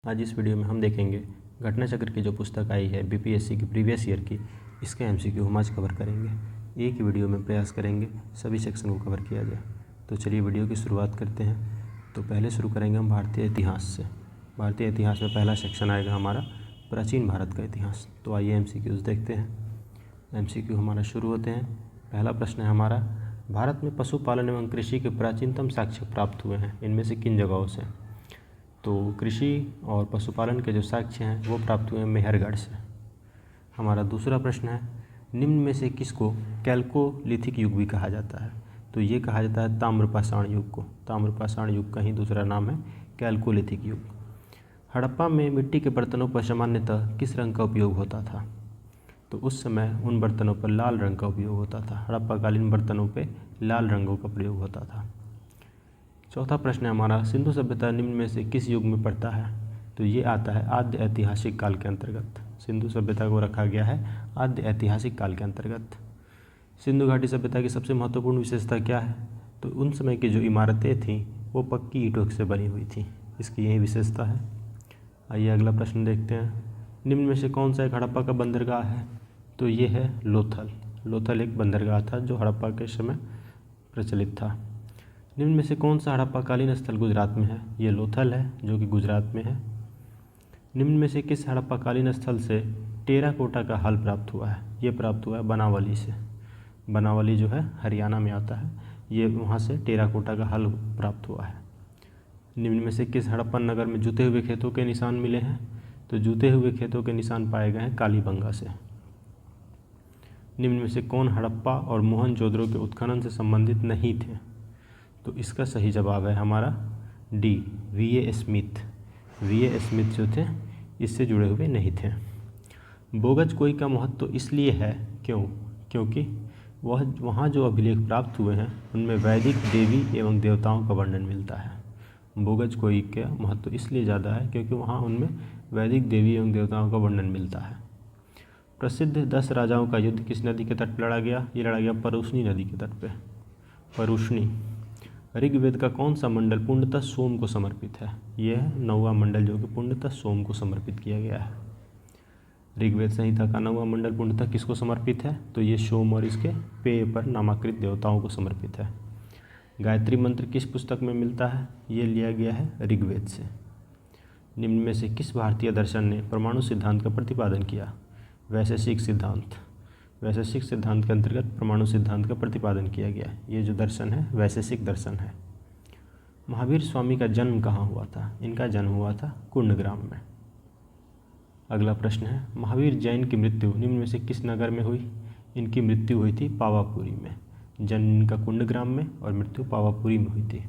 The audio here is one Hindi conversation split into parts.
आज इस वीडियो में हम देखेंगे घटना चक्र की जो पुस्तक आई है बीपीएससी की प्रीवियस ईयर की, इसके एमसीक्यू हम आज कवर करेंगे। एक ही वीडियो में प्रयास करेंगे सभी सेक्शन को कवर किया जाए। तो चलिए वीडियो की शुरुआत करते हैं। तो पहले शुरू करेंगे हम भारतीय इतिहास से। भारतीय इतिहास में पहला सेक्शन आएगा हमारा प्राचीन भारत का इतिहास। तो आइए एमसीक्यूज़ देखते हैं। एमसीक्यू हमारा शुरू होते हैं। पहला प्रश्न है हमारा, भारत में पशुपालन एवं कृषि के प्राचीनतम साक्ष्य प्राप्त हुए हैं, इनमें से किन जगहों से? तो कृषि और पशुपालन के जो साक्ष्य हैं वो प्राप्त हुए हैं मेहरगढ़ से। हमारा दूसरा प्रश्न है, निम्न में से किसको कैल्कोलिथिक युग भी कहा जाता है? तो ये कहा जाता है ताम्रपाषाण युग को। ताम्रपाषाण युग का ही दूसरा नाम है कैल्कोलिथिक युग। हड़प्पा में मिट्टी के बर्तनों पर सामान्यतः किस रंग का उपयोग होता था? तो उस समय उन बर्तनों पर लाल रंग का उपयोग होता था। हड़प्पाकालीन बर्तनों पर लाल रंगों का प्रयोग होता था। चौथा प्रश्न है हमारा, सिंधु सभ्यता निम्न में से किस युग में पड़ता है? तो ये आता है आद्य ऐतिहासिक काल के अंतर्गत। सिंधु सभ्यता को रखा गया है आद्य ऐतिहासिक काल के अंतर्गत। सिंधु घाटी सभ्यता की सबसे महत्वपूर्ण विशेषता क्या है? तो उन समय की जो इमारतें थीं वो पक्की ईंटों से बनी हुई थी, इसकी यही विशेषता है। आइए अगला प्रश्न देखते हैं। निम्न में से कौन सा एक हड़प्पा का बंदरगाह है? तो ये है लोथल। लोथल एक बंदरगाह था जो हड़प्पा के समय प्रचलित था। निम्न में से कौन सा हड़प्पाकालीन स्थल गुजरात में है? ये लोथल है जो कि गुजरात में है। निम्न में से किस हड़प्पाकालीन स्थल से टेराकोटा का हल प्राप्त हुआ है? ये प्राप्त हुआ है बनावली से। बनावली जो है हरियाणा में आता है, ये वहाँ से टेराकोटा का हल प्राप्त हुआ है। निम्न में से किस हड़प्पन नगर में जुते हुए खेतों के निशान मिले हैं? तो जुते हुए खेतों के निशान पाए गए हैं कालीबंगा से। निम्न में से कौन हड़प्पा और मोहनजोदड़ो के उत्खनन से संबंधित नहीं थे? तो इसका सही जवाब है हमारा D, VA. Smith. VA. Smith जो थे इससे जुड़े हुए नहीं थे। बोगज कोई का महत्व तो इसलिए है क्योंकि वहाँ जो अभिलेख प्राप्त हुए हैं उनमें वैदिक देवी एवं देवताओं का वर्णन मिलता है। बोगज कोई का महत्व इसलिए ज़्यादा है क्योंकि वहाँ उनमें वैदिक देवी एवं देवताओं का वर्णन मिलता है। प्रसिद्ध 10 राजाओं का युद्ध किस नदी के तट पर लड़ा गया? ये लड़ा गया परुष्णी नदी के तट पर। परुष्णी। ऋग्वेद का कौन सा मंडल पूर्णतः सोम को समर्पित है? यह है 9वां मंडल जो कि पूर्णतः सोम को समर्पित किया गया है। ऋग्वेद संहिता का 9वां मंडल पूर्णतः किसको समर्पित है? तो ये सोम और इसके पेय पर नामांकित देवताओं को समर्पित है। गायत्री मंत्र किस पुस्तक में मिलता है? ये लिया गया है ऋग्वेद से। निम्न में से किस भारतीय दर्शन ने परमाणु सिद्धांत का प्रतिपादन किया? वैशेषिक सिद्धांत। वैशेषिक सिद्धांत के अंतर्गत परमाणु सिद्धांत का प्रतिपादन किया गया है। ये जो दर्शन है वैशेषिक दर्शन है। महावीर स्वामी का जन्म कहाँ हुआ था? इनका जन्म हुआ था कुंडग्राम में। अगला प्रश्न है, महावीर जैन की मृत्यु निम्न में से किस नगर में हुई? इनकी मृत्यु हुई थी पावापुरी में। जन्म इनका कुंडग्राम में और मृत्यु पावापुरी में हुई थी।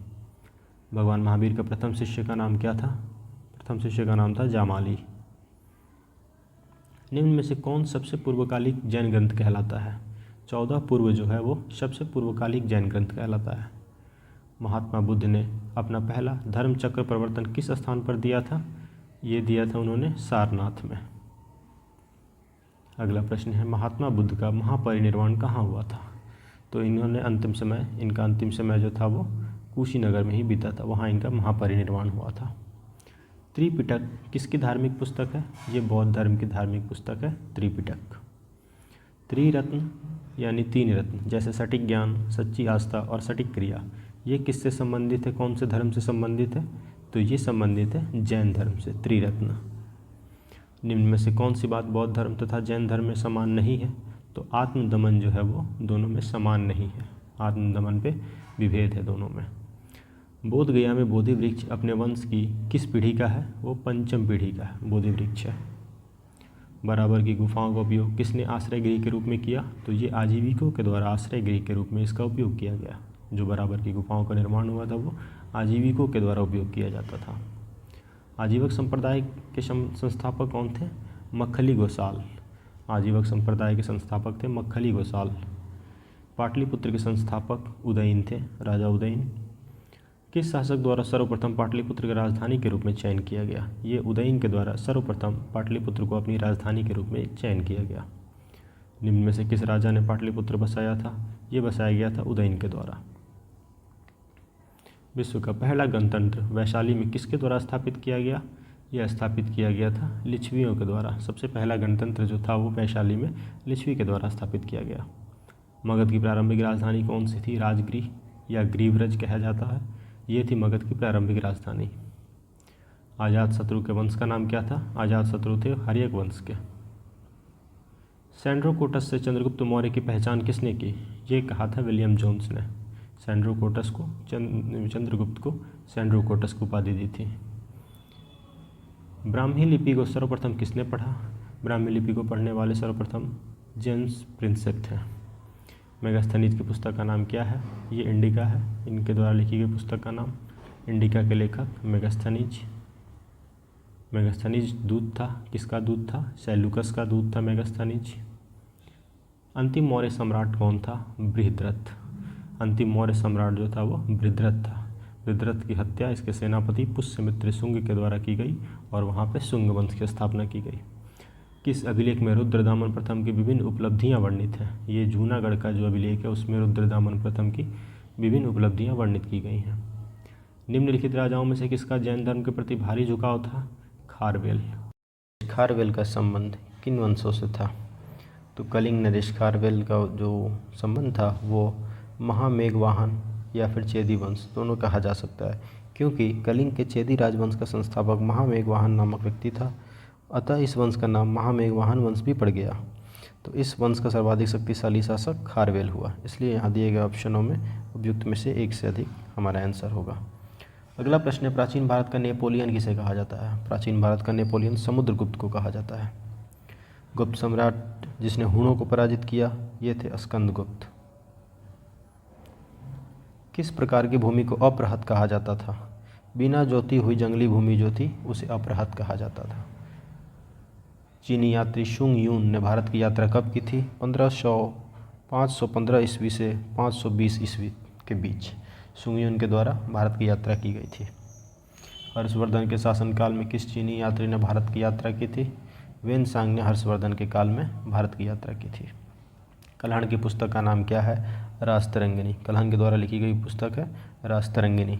भगवान महावीर का प्रथम शिष्य का नाम क्या था? प्रथम शिष्य का नाम था जामाली। निम्न में से कौन सबसे पूर्वकालिक जैन ग्रंथ कहलाता है? 14 पूर्व जो है वो सबसे पूर्वकालिक जैन ग्रंथ कहलाता है। महात्मा बुद्ध ने अपना पहला धर्म चक्र प्रवर्तन किस स्थान पर दिया था? ये दिया था उन्होंने सारनाथ में। अगला प्रश्न है, महात्मा बुद्ध का महापरिनिर्वाण कहाँ हुआ था? तो इन्होंने इनका अंतिम समय जो था वो कुशीनगर में ही बीता था, वहाँ इनका महापरिनिर्वाण हुआ था। त्रिपिटक किसकी धार्मिक पुस्तक है? ये बौद्ध धर्म की धार्मिक पुस्तक है त्रिपिटक। त्रिरत्न यानी 3 रत्न जैसे सटीक ज्ञान, सच्ची आस्था और सटीक क्रिया, ये किससे संबंधित है? कौन से धर्म से संबंधित है? तो ये संबंधित है जैन धर्म से। त्रिरत्न। निम्न में से कौन सी बात बौद्ध धर्म तथा जैन धर्म में समान नहीं है? तो आत्मदमन जो है वो दोनों में समान नहीं है। आत्मदमन पे विभेद है दोनों में। बोध गया में बोधि वृक्ष अपने वंश की किस पीढ़ी का है? वो 5वीं पीढ़ी का है बोधि वृक्ष है। बराबर की गुफाओं का उपयोग किसने आश्रय गृह के रूप में किया? तो ये आजीविकों के द्वारा आश्रय गृह के रूप में इसका उपयोग किया गया। जो बराबर की गुफाओं का निर्माण हुआ था वो आजीविकों के द्वारा उपयोग किया जाता था। आजीवक संप्रदाय के संस्थापक कौन थे? मक्खली गोसाल। आजीवक संप्रदाय के संस्थापक थे मक्खली गोसाल। पाटलिपुत्र के संस्थापक उदयन थे, राजा उदयन। किस शासक द्वारा सर्वप्रथम पाटलिपुत्र की राजधानी के रूप में चयन किया गया? ये उदयन के द्वारा सर्वप्रथम पाटलिपुत्र को अपनी राजधानी के रूप में चयन किया गया। निम्न में से किस राजा ने पाटलिपुत्र बसाया था? ये बसाया गया था उदयन के द्वारा। विश्व का पहला गणतंत्र वैशाली में किसके द्वारा स्थापित किया गया? यह स्थापित किया गया था लिच्छवियों के द्वारा। सबसे पहला गणतंत्र जो था वो वैशाली में लिच्छवी के द्वारा स्थापित किया गया। मगध की प्रारंभिक राजधानी कौन सी थी? राजगृह या ग्रीवरज कहा जाता है। ये थी मगध की प्रारंभिक राजधानी। अजातशत्रु के वंश का नाम क्या था? अजातशत्रु थे हर्यक वंश के। सैंड्रोकोटस से चंद्रगुप्त मौर्य की पहचान किसने की? ये कहा था विलियम जोन्स ने। सैंड्रोकोटस को चंद्रगुप्त को सैंड्रोकोटस की उपाधि दी थी। ब्राह्मी लिपि को सर्वप्रथम किसने पढ़ा? ब्राह्मी लिपि को पढ़ने वाले सर्वप्रथम जेम्स प्रिंसेप थे। मेगास्थनीज की पुस्तक का नाम क्या है? ये इंडिका है। इनके द्वारा लिखी गई पुस्तक का नाम इंडिका के लेखक मेगास्थनीज। मेगास्थनीज दूत था। किसका दूत था? सेल्यूकस का दूत था मेगास्थनीज। अंतिम मौर्य सम्राट कौन था? बृहद्रथ। अंतिम मौर्य सम्राट जो था वो बृहद्रथ था। बृहद्रथ की हत्या इसके सेनापति पुष्यमित्र शुंग के द्वारा की गई और वहाँ पे शुंग वंश की स्थापना की गई। किस अभिलेख में रुद्रदामन प्रथम की विभिन्न उपलब्धियां वर्णित हैं? ये जूनागढ़ का जो अभिलेख है उसमें रुद्रदामन प्रथम की विभिन्न उपलब्धियां वर्णित की गई हैं। निम्नलिखित राजाओं में से किसका जैन धर्म के प्रति भारी झुकाव था? खारवेल। खारवेल का संबंध किन वंशों से था? तो कलिंग नरेश खारवेल का जो संबंध था वो महामेघवाहन या फिर चेदी वंश दोनों कहा जा सकता है, क्योंकि कलिंग के चेदी राजवंश का संस्थापक महामेघवाहन नामक व्यक्ति था। अतः इस वंश का नाम महामेघवाहन वंश भी पड़ गया। तो इस वंश का सर्वाधिक शक्तिशाली शासक खारवेल हुआ। इसलिए यहाँ दिए गए ऑप्शनों में उपयुक्त में से एक से अधिक हमारा आंसर होगा। अगला प्रश्न है, प्राचीन भारत का नेपोलियन किसे कहा जाता है? प्राचीन भारत का नेपोलियन समुद्रगुप्त को कहा जाता है। गुप्त सम्राट जिसने हुणों को पराजित किया ये थे स्कंदगुप्त। किस प्रकार की भूमि को अपरहत कहा जाता था? बिना जोती हुई जंगली भूमि जो थी उसे अपरहत कहा जाता था। चीनी यात्री शुंग यून ने भारत की यात्रा कब की थी? 515 ईस्वी से 520 ईस्वी के बीच शुंग यून के द्वारा भारत की यात्रा की गई थी। हर्षवर्धन के शासनकाल में किस चीनी यात्री ने भारत की यात्रा की थी? वेनसांग ने हर्षवर्धन के काल में भारत की यात्रा की थी। कल्हण की पुस्तक का नाम क्या है? राजतरंगिणी। कल्हण के द्वारा लिखी गई पुस्तक है राजतरंगिणी।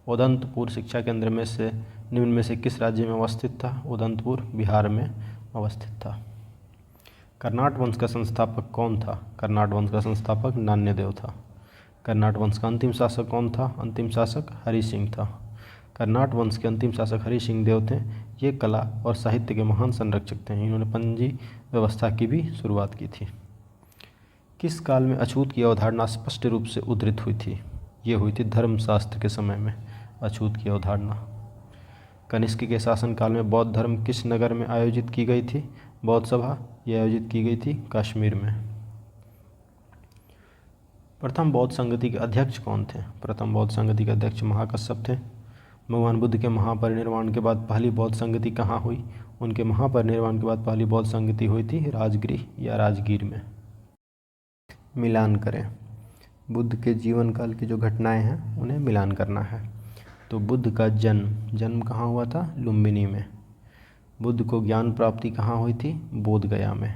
उदंतपुर शिक्षा केंद्र में से निम्न में से किस राज्य में अवस्थित था? उदंतपुर बिहार में अवस्थित था। कर्नाट वंश का संस्थापक कौन था? कर्नाट वंश का संस्थापक नान्यदेव था। कर्नाट वंश का अंतिम शासक कौन था? अंतिम शासक हरि सिंह था। कर्नाट वंश के अंतिम शासक हरि सिंह देव थे। ये कला और साहित्य के महान संरक्षक थे। इन्होंने पंजी व्यवस्था की भी शुरुआत की थी। किस काल में अछूत की अवधारणा स्पष्ट रूप से उद्धृत हुई थी? ये हुई थी धर्मशास्त्र के समय में अछूत की अवधारणा। कनिष्क के शासनकाल में बौद्ध धर्म किस नगर में आयोजित की गई थी? बौद्ध सभा ये आयोजित की गई थी कश्मीर में। प्रथम बौद्ध संगति के अध्यक्ष कौन थे? प्रथम बौद्ध संगति के अध्यक्ष महाकश्यप थे। भगवान बुद्ध के महापरिनिर्वाण के बाद पहली बौद्ध संगति कहाँ हुई? उनके महापरिनिर्वाण के बाद पहली बौद्ध संगति हुई थी राजगृह या राजगीर में। मिलान करें। बुद्ध के जीवन काल की जो घटनाएं हैं उन्हें मिलान करना है। तो बुद्ध का जन्म कहाँ हुआ था? लुम्बिनी में। बुद्ध को ज्ञान प्राप्ति कहाँ हुई थी? बोधगया में।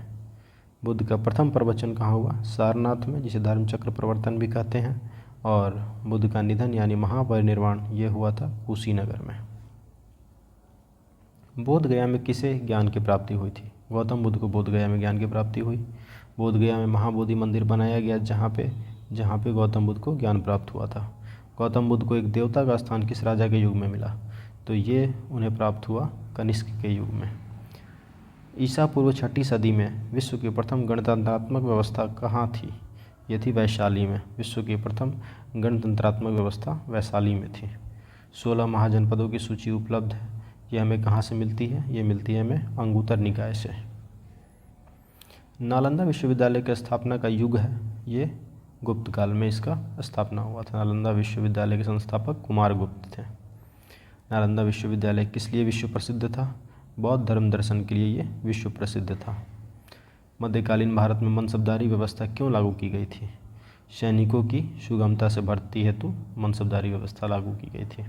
बुद्ध का प्रथम प्रवचन कहाँ हुआ? सारनाथ में, जिसे धर्मचक्र प्रवर्तन भी कहते हैं। और बुद्ध का निधन यानी महापरिनिर्वाण ये हुआ था कुशीनगर में। बोधगया में किसे ज्ञान की प्राप्ति हुई थी? गौतम बुद्ध को बोधगया में ज्ञान की प्राप्ति हुई। बोधगया में महाबोधि मंदिर बनाया गया जहाँ पे गौतम बुद्ध को ज्ञान प्राप्त हुआ था। गौतम बुद्ध को एक देवता का स्थान किस राजा के युग में मिला? तो ये उन्हें प्राप्त हुआ कनिष्क के युग में। ईसा पूर्व 6ठी सदी में विश्व की प्रथम गणतंत्रात्मक व्यवस्था कहाँ थी? ये थी वैशाली में। विश्व की प्रथम गणतंत्रात्मक व्यवस्था वैशाली में थी। 16 महाजनपदों की सूची उपलब्ध है। ये हमें कहाँ से मिलती है? ये मिलती है हमें अंगुतर निकाय से। नालंदा विश्वविद्यालय की स्थापना का युग है ये गुप्त काल में इसका स्थापना हुआ था। नालंदा विश्वविद्यालय के संस्थापक कुमारगुप्त थे। नालंदा विश्वविद्यालय किस लिए विश्व प्रसिद्ध था? बौद्ध धर्म दर्शन के लिए ये विश्व प्रसिद्ध था। मध्यकालीन भारत में मनसबदारी व्यवस्था क्यों लागू की गई थी? सैनिकों की सुगमता से भर्ती हेतु मनसबदारी व्यवस्था लागू की गई थी।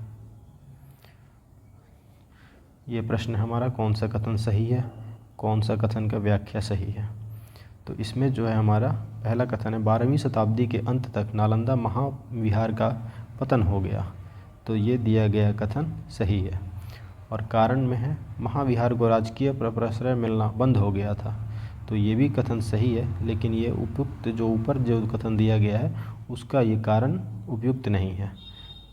ये प्रश्न हमारा कौन सा कथन सही है, कौन सा कथन का व्याख्या सही है? तो इसमें जो है हमारा पहला कथन है 12वीं शताब्दी के अंत तक नालंदा महाविहार का पतन हो गया। तो ये दिया गया कथन सही है। और कारण में है महाविहार को राजकीय प्रश्रय मिलना बंद हो गया था। तो ये भी कथन सही है, लेकिन ये उपयुक्त जो ऊपर जो कथन दिया गया है उसका ये कारण उपयुक्त नहीं है।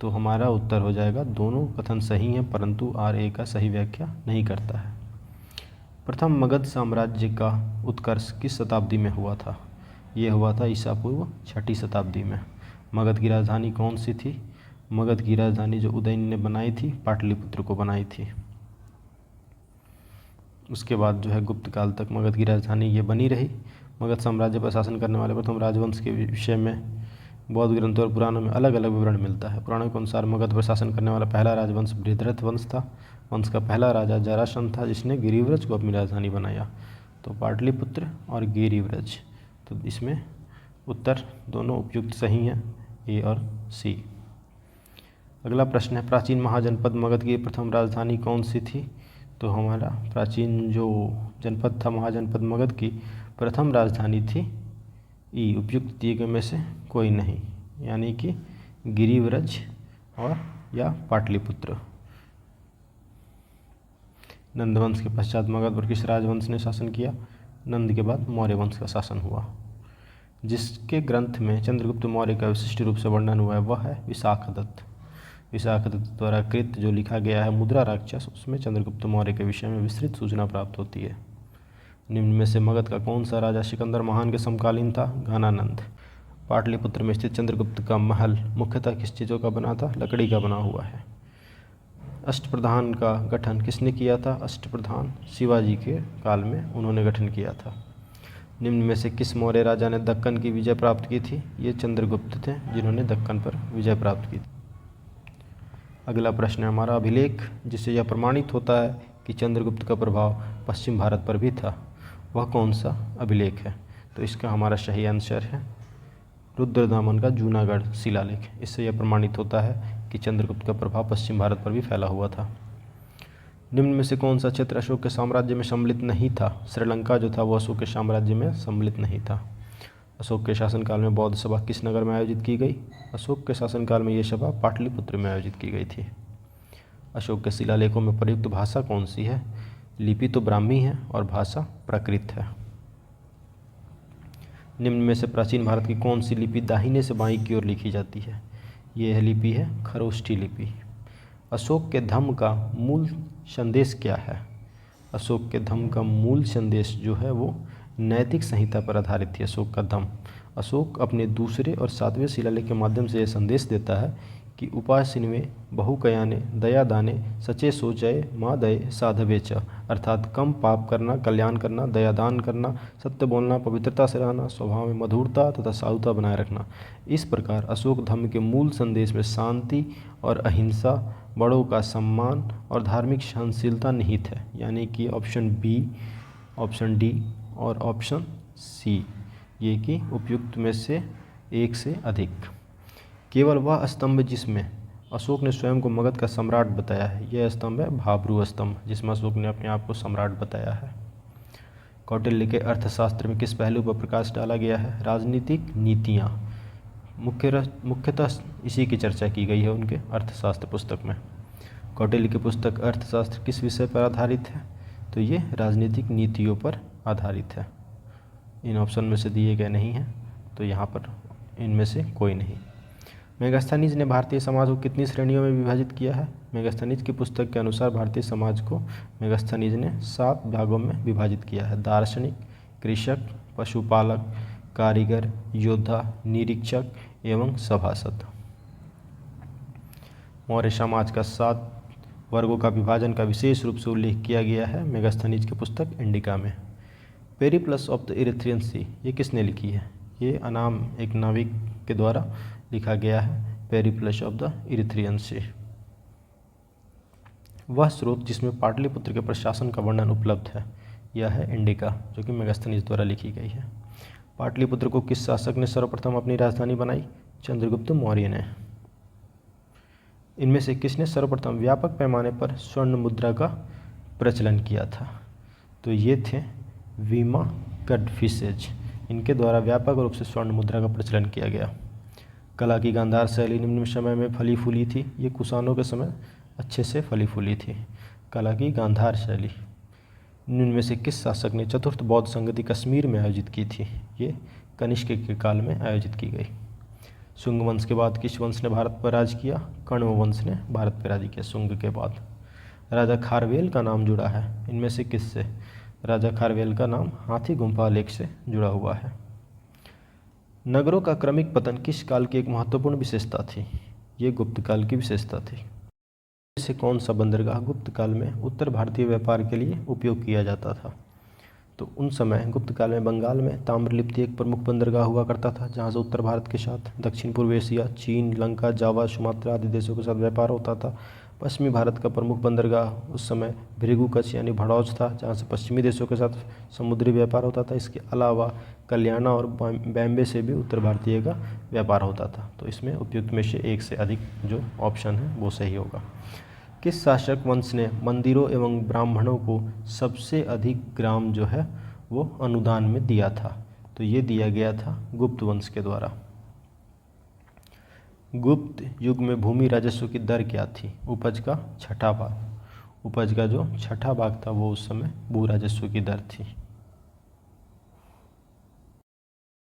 तो हमारा उत्तर हो जाएगा दोनों कथन सही हैं, परंतु RA का सही व्याख्या नहीं करता है। प्रथम मगध साम्राज्य का उत्कर्ष किस शताब्दी में हुआ था? ये हुआ था ईसा पूर्व 6ठी शताब्दी में। मगध की राजधानी कौन सी थी? मगध की राजधानी जो उदयन ने बनाई थी, पाटलिपुत्र को बनाई थी। उसके बाद जो है गुप्त काल तक मगध की राजधानी ये बनी रही। मगध साम्राज्य पर शासन करने वाले प्रथम राजवंश के विषय में बौद्ध ग्रंथों और पुराणों में अलग अलग विवरण मिलता है। पुराणों के अनुसार मगध पर शासन करने वाला पहला राजवंश बृहद्रथ वंश था। वंश का पहला राजा जरासंध था, जिसने गिरिव्रज को अपनी राजधानी बनाया। तो पाटलिपुत्र और गिरिव्रज, तो इसमें उत्तर दोनों उपयुक्त सही हैं, A और C। अगला प्रश्न है, प्राचीन महाजनपद मगध की प्रथम राजधानी कौन सी थी? तो हमारा प्राचीन जो जनपद था महाजनपद मगध की प्रथम राजधानी थी ई, उपयुक्त दिए गए में से कोई नहीं, यानी कि गिरिव्रज और या पाटलिपुत्र। नंदवंश के पश्चात मगध पर किस राजवंश ने शासन किया? नंद के बाद मौर्य वंश का शासन हुआ। जिसके ग्रंथ में चंद्रगुप्त मौर्य का विशिष्ट रूप से वर्णन हुआ है वह है विशाखदत्त। विशाखदत्त द्वारा कृत जो लिखा गया है मुद्रा राक्षस, उसमें चंद्रगुप्त मौर्य के विषय में विस्तृत सूचना प्राप्त होती है। निम्न में से मगध का कौन सा राजा सिकंदर महान के समकालीन था? घनानंद। पाटलिपुत्र में स्थित चंद्रगुप्त का महल मुख्यतः किस चीज़ों का बना था? लकड़ी का बना हुआ है। अष्टप्रधान का गठन किसने किया था? अष्टप्रधान शिवाजी के काल में उन्होंने गठन किया था। निम्न में से किस मौर्य राजा ने दक्कन की विजय प्राप्त की थी? ये चंद्रगुप्त थे, जिन्होंने दक्कन पर विजय प्राप्त की थी। अगला प्रश्न है हमारा, अभिलेख जिससे यह प्रमाणित होता है कि चंद्रगुप्त का प्रभाव पश्चिम भारत पर भी था, वह कौन सा अभिलेख है? तो इसका हमारा सही आंसर है रुद्रदामन का जूनागढ़ शिलालेख। इससे यह प्रमाणित होता है कि चंद्रगुप्त का प्रभाव पश्चिम भारत पर भी फैला हुआ था। निम्न में से कौन सा क्षेत्र अशोक के साम्राज्य में सम्मिलित नहीं था? श्रीलंका जो था वो अशोक के साम्राज्य में सम्मिलित नहीं था। अशोक के शासनकाल में बौद्ध सभा किस नगर में आयोजित की गई? अशोक के शासनकाल में ये सभा पाटलिपुत्र में आयोजित की गई थी। अशोक के शिलालेखों में प्रयुक्त भाषा कौन सी है? लिपि तो ब्राह्मी है और भाषा प्राकृत है। निम्न में से प्राचीन भारत की कौन सी लिपि दाहिने से बाईं की ओर लिखी जाती है? यह लिपि है खरोष्ठी लिपि। अशोक के धम्म का मूल संदेश क्या है? अशोक के धम्म का मूल संदेश जो है वो नैतिक संहिता पर आधारित थी। अशोक का धम्म, अशोक अपने दूसरे और 7वें शिलालेख के माध्यम से यह संदेश देता है कि उपासनीवे बहुकयाने दया दाने सचे सोचय माँ दय साधवे च, अर्थात कम पाप करना, कल्याण करना, दया दान करना, सत्य बोलना, पवित्रता से रहना, स्वभाव में मधुरता तथा साधुता बनाए रखना। इस प्रकार अशोक धर्म के मूल संदेश में शांति और अहिंसा, बड़ों का सम्मान और धार्मिक सहनशीलता निहित है, यानी कि ऑप्शन बी, ऑप्शन डी और ऑप्शन सी, ये कि उपयुक्त में से एक से अधिक। केवल वह स्तंभ जिसमें अशोक ने स्वयं को मगध का सम्राट बताया है, यह स्तंभ है भाब्रू स्तंभ, जिसमें अशोक ने अपने आप को सम्राट बताया है। कौटिल्य के अर्थशास्त्र में किस पहलू पर प्रकाश डाला गया है? राजनीतिक नीतियाँ, मुख्यतः इसी की चर्चा की गई है उनके अर्थशास्त्र पुस्तक में। कौटिल्य की पुस्तक अर्थशास्त्र किस विषय पर आधारित है? तो ये राजनीतिक नीतियों पर आधारित है। इन ऑप्शन में से दिए गए नहीं हैं, तो यहाँ पर इनमें से कोई नहीं। मेगास्थनीज ने भारतीय समाज को कितनी श्रेणियों में विभाजित किया है? मेगास्थनीज की पुस्तक के अनुसार भारतीय समाज को मेगास्थनीज ने 7 भागों में विभाजित किया है। दार्शनिक, कृषक, पशुपालक, कारीगर, योद्धा, निरीक्षक एवं सभासद। मौर्य समाज का 7 वर्गों का विभाजन का विशेष रूप से उल्लेख किया गया है मेगास्थनीज की पुस्तक इंडिका में। पेरिप्लस ऑफ द इरिथ्रियन सी, ये किसने लिखी है? ये अनाम एक नाविक के द्वारा लिखा गया है, पेरिप्लस ऑफ द इरिथ्रियन सी। वह स्रोत जिसमें पाटलिपुत्र के प्रशासन का वर्णन उपलब्ध है, यह है इंडिका, जो कि मेगास्थनीज द्वारा लिखी गई है। पाटलिपुत्र को किस शासक ने सर्वप्रथम अपनी राजधानी बनाई? चंद्रगुप्त मौर्य ने। इनमें से किसने सर्वप्रथम व्यापक पैमाने पर स्वर्ण मुद्रा का प्रचलन किया था? तो ये थे वीमा कड़फिसेज, इनके द्वारा व्यापक रूप से स्वर्ण मुद्रा का प्रचलन किया गया। कला की गांधार शैली निम्न समय में फली फूली थी। ये कुषाणों के समय अच्छे से फली फूली थी। कला की गांधार शैली। इनमें से किस शासक ने चतुर्थ बौद्ध संगति कश्मीर में आयोजित की थी? ये कनिष्क के काल में आयोजित की गई। शुंग वंश के बाद किस वंश ने भारत पर राज किया? कण्व वंश ने भारत पर राज किया शुंग के बाद। राजा खारवेल का नाम जुड़ा है इनमें से किससे? राजा खारवेल का नाम हाथी गुम्फा लेख से जुड़ा हुआ है। नगरों का क्रमिक पतन किस काल की एक महत्वपूर्ण विशेषता थी? ये गुप्त काल की विशेषता थी। से कौन सा बंदरगाह गुप्त काल में उत्तर भारतीय व्यापार के लिए उपयोग किया जाता था? तो उन समय गुप्त काल में बंगाल में ताम्रलिप्ति एक प्रमुख बंदरगाह हुआ करता था, जहाँ से उत्तर भारत के साथ दक्षिण पूर्व एशिया, चीन, लंका, जावा, सुमात्रा आदि देशों के साथ व्यापार होता था। पश्चिमी भारत का प्रमुख बंदरगाह उस समय भृगु कच्छ यानी भड़ौच था, जहाँ से पश्चिमी देशों के साथ समुद्री व्यापार होता था। इसके अलावा कल्याणा और बॉम्बे से भी उत्तर भारतीय का व्यापार होता था। तो इसमें उपयुक्त में से एक से अधिक जो ऑप्शन है वो सही होगा। किस शासक वंश ने मंदिरों एवं ब्राह्मणों को सबसे अधिक ग्राम जो है वो अनुदान में दिया था? तो ये दिया गया था गुप्त वंश के द्वारा। गुप्त युग में भूमि राजस्व की दर क्या थी? उपज का छठा भाग। उपज का जो छठा भाग था वो उस समय भू राजस्व की दर थी।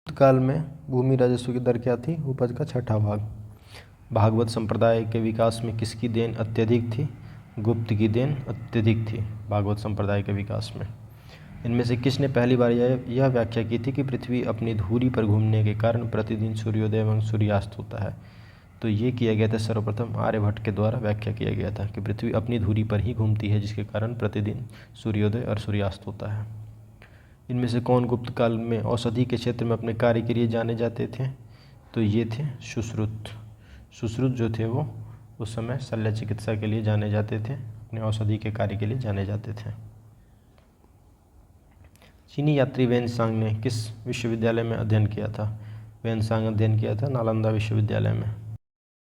गुप्त काल में भूमि राजस्व की दर क्या थी? उपज का छठा भाग। भागवत संप्रदाय के विकास में किसकी देन अत्यधिक थी? गुप्त की देन अत्यधिक थी भागवत संप्रदाय के विकास में। इनमें से किसने पहली बार यह व्याख्या की थी कि पृथ्वी अपनी धुरी पर घूमने के कारण प्रतिदिन सूर्योदय एवं सूर्यास्त होता है? तो ये किया गया था सर्वप्रथम आर्यभट्ट के द्वारा व्याख्या किया गया था कि पृथ्वी अपनी धुरी पर ही घूमती है, जिसके कारण प्रतिदिन सूर्योदय और सूर्यास्त होता है। इनमें से कौन गुप्त काल में औषधि के क्षेत्र में अपने कार्य के लिए जाने जाते थे? तो ये थे सुश्रुत। सुश्रुत जो थे वो उस समय शल्य चिकित्सा के लिए जाने जाते थे, अपने औषधि के कार्य के लिए जाने जाते थे। चीनी यात्री वेनसांग ने किस विश्वविद्यालय में अध्ययन किया था? वेनसांग अध्ययन किया था नालंदा विश्वविद्यालय में।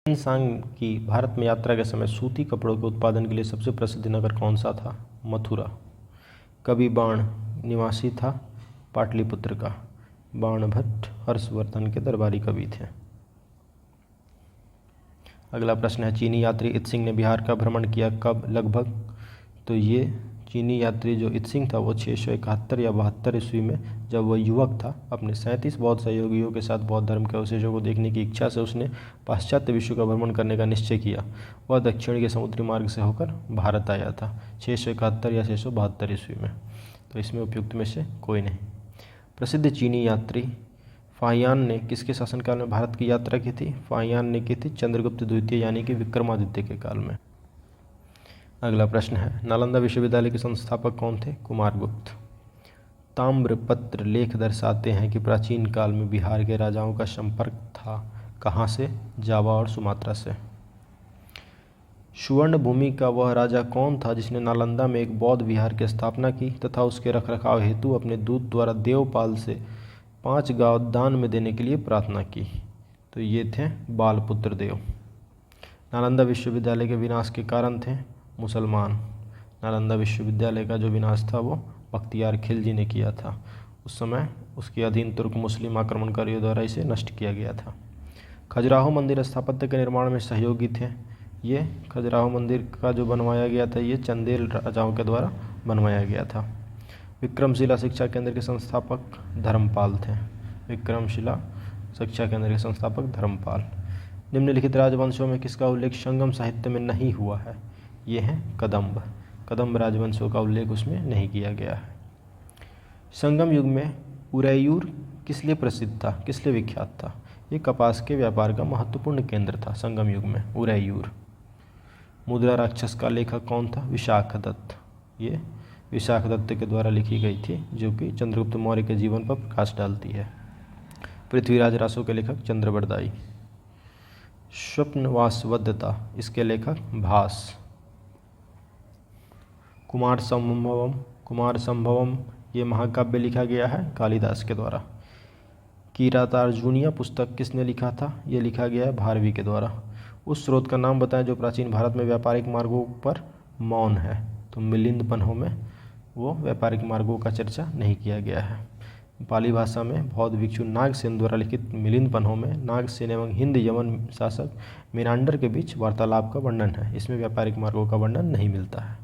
वेनसांग की भारत में यात्रा के समय सूती कपड़ों के उत्पादन के लिए सबसे प्रसिद्ध नगर कौन सा था? मथुरा। कवि बाण निवासी था पाटलिपुत्र का। बाणभट्ट हर्षवर्धन के दरबारी कवि थे। अगला प्रश्न है, चीनी यात्री इत्सिंग ने बिहार का भ्रमण किया कब लगभग? तो ये चीनी यात्री जो इत्सिंग था वो 671 या 72 ईस्वी में, जब वह युवक था, अपने 37 बौद्ध सहयोगियों के साथ बौद्ध धर्म के अवशेषों को देखने की इच्छा से उसने पाश्चात्य विश्व का भ्रमण करने का निश्चय किया। वह दक्षिण के समुद्री मार्ग से होकर भारत आया था 671 या 672 ईस्वी में। तो इसमें उपयुक्त में से कोई नहीं। प्रसिद्ध चीनी यात्री फाहियान ने किसके शासनकाल में भारत की यात्रा की थी? फाहियान ने की थी चंद्रगुप्त द्वितीय यानी कि विक्रमादित्य के काल में। अगला प्रश्न है, नालंदा विश्वविद्यालय के संस्थापक कौन थे? कुमारगुप्त। ताम्रपत्र लेख दर्शाते हैं कि प्राचीन काल में बिहार के राजाओं का संपर्क था कहाँ से? जावा और सुमात्रा से। सुवर्ण भूमि का वह राजा कौन था जिसने नालंदा में एक बौद्ध विहार की स्थापना की तथा उसके रखरखाव हेतु अपने दूत द्वारा देवपाल से 5 गांव दान में देने के लिए प्रार्थना की? तो ये थे बालपुत्र देव। नालंदा विश्वविद्यालय के विनाश के कारण थे मुसलमान। नालंदा विश्वविद्यालय का जो विनाश था वो बख्तियार खिलजी ने किया था। उस समय उसके अधीन तुर्क मुस्लिम आक्रमणकारियों द्वारा इसे नष्ट किया गया था। खजुराहो मंदिर स्थापत्य के निर्माण में सहयोगी थे। ये खजुराहो मंदिर का जो बनवाया गया था ये चंदेल राजाओं के द्वारा बनवाया गया था। विक्रमशिला शिक्षा केंद्र के संस्थापक धर्मपाल थे। विक्रमशिला शिक्षा केंद्र के संस्थापक धर्मपाल। निम्नलिखित राजवंशों में किसका उल्लेख संगम साहित्य में नहीं हुआ है? ये हैं कदम्ब। कदम्ब राजवंशों का उल्लेख उसमें नहीं किया गया है। संगम युग में उरैयूर किस लिए प्रसिद्ध था, किस लिए विख्यात था? ये कपास के व्यापार का महत्वपूर्ण केंद्र था संगम युग में उरैयूर। मुद्रा राक्षस का लेखक कौन था? विशाखदत्त। ये विशाखदत्त के द्वारा लिखी गई थी, जो कि चंद्रगुप्त मौर्य के जीवन पर प्रकाश डालती है। पृथ्वीराज रासो के लेखक चंद्रबरदाई। स्वप्नवासवदत्ता इसके लेखक भास। कुमार संभवम ये महाकाव्य लिखा गया है कालिदास के द्वारा। किरातार्जुनीय पुस्तक किसने लिखा था? ये लिखा गया है भारवी के द्वारा। उस स्रोत का नाम बताएं जो प्राचीन भारत में व्यापारिक मार्गों पर मौन है। तो मिलिंद पन्हों में वो व्यापारिक मार्गों का चर्चा नहीं किया गया है। पाली भाषा में बौद्ध भिक्षु नागसेन द्वारा लिखित मिलिंद पन्हों में नागसेन एवं हिंद यमन शासक मिनांडर के बीच वार्तालाप का वर्णन है। इसमें व्यापारिक मार्गों का वर्णन नहीं मिलता है।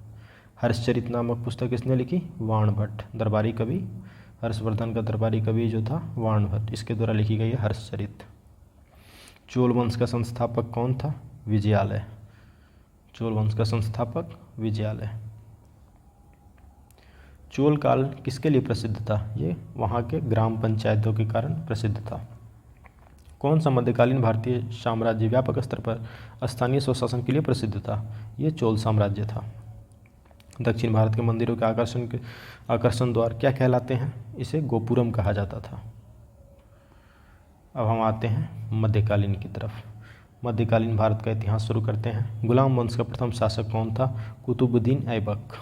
हर्षचरित नामक पुस्तक किसने लिखी? वाणभट्ट। दरबारी कवि हर्षवर्धन का दरबारी कवि जो था वाणभट्ट, इसके द्वारा लिखी गई है हर्षचरित। चोल वंश का संस्थापक कौन था? विजयालय। चोल वंश का संस्थापक विजयालय। चोल काल किसके लिए प्रसिद्ध था? ये वहाँ के ग्राम पंचायतों के कारण प्रसिद्ध था। कौन सा मध्यकालीन भारतीय साम्राज्य व्यापक स्तर पर स्थानीय स्वशासन के लिए प्रसिद्ध था? ये चोल साम्राज्य था। दक्षिण भारत के मंदिरों के आकर्षण द्वार क्या कहलाते हैं? इसे गोपुरम कहा जाता था। अब हम आते हैं मध्यकालीन की तरफ। मध्यकालीन भारत का इतिहास शुरू करते हैं। गुलाम वंश का प्रथम शासक कौन था? कुतुबुद्दीन ऐबक।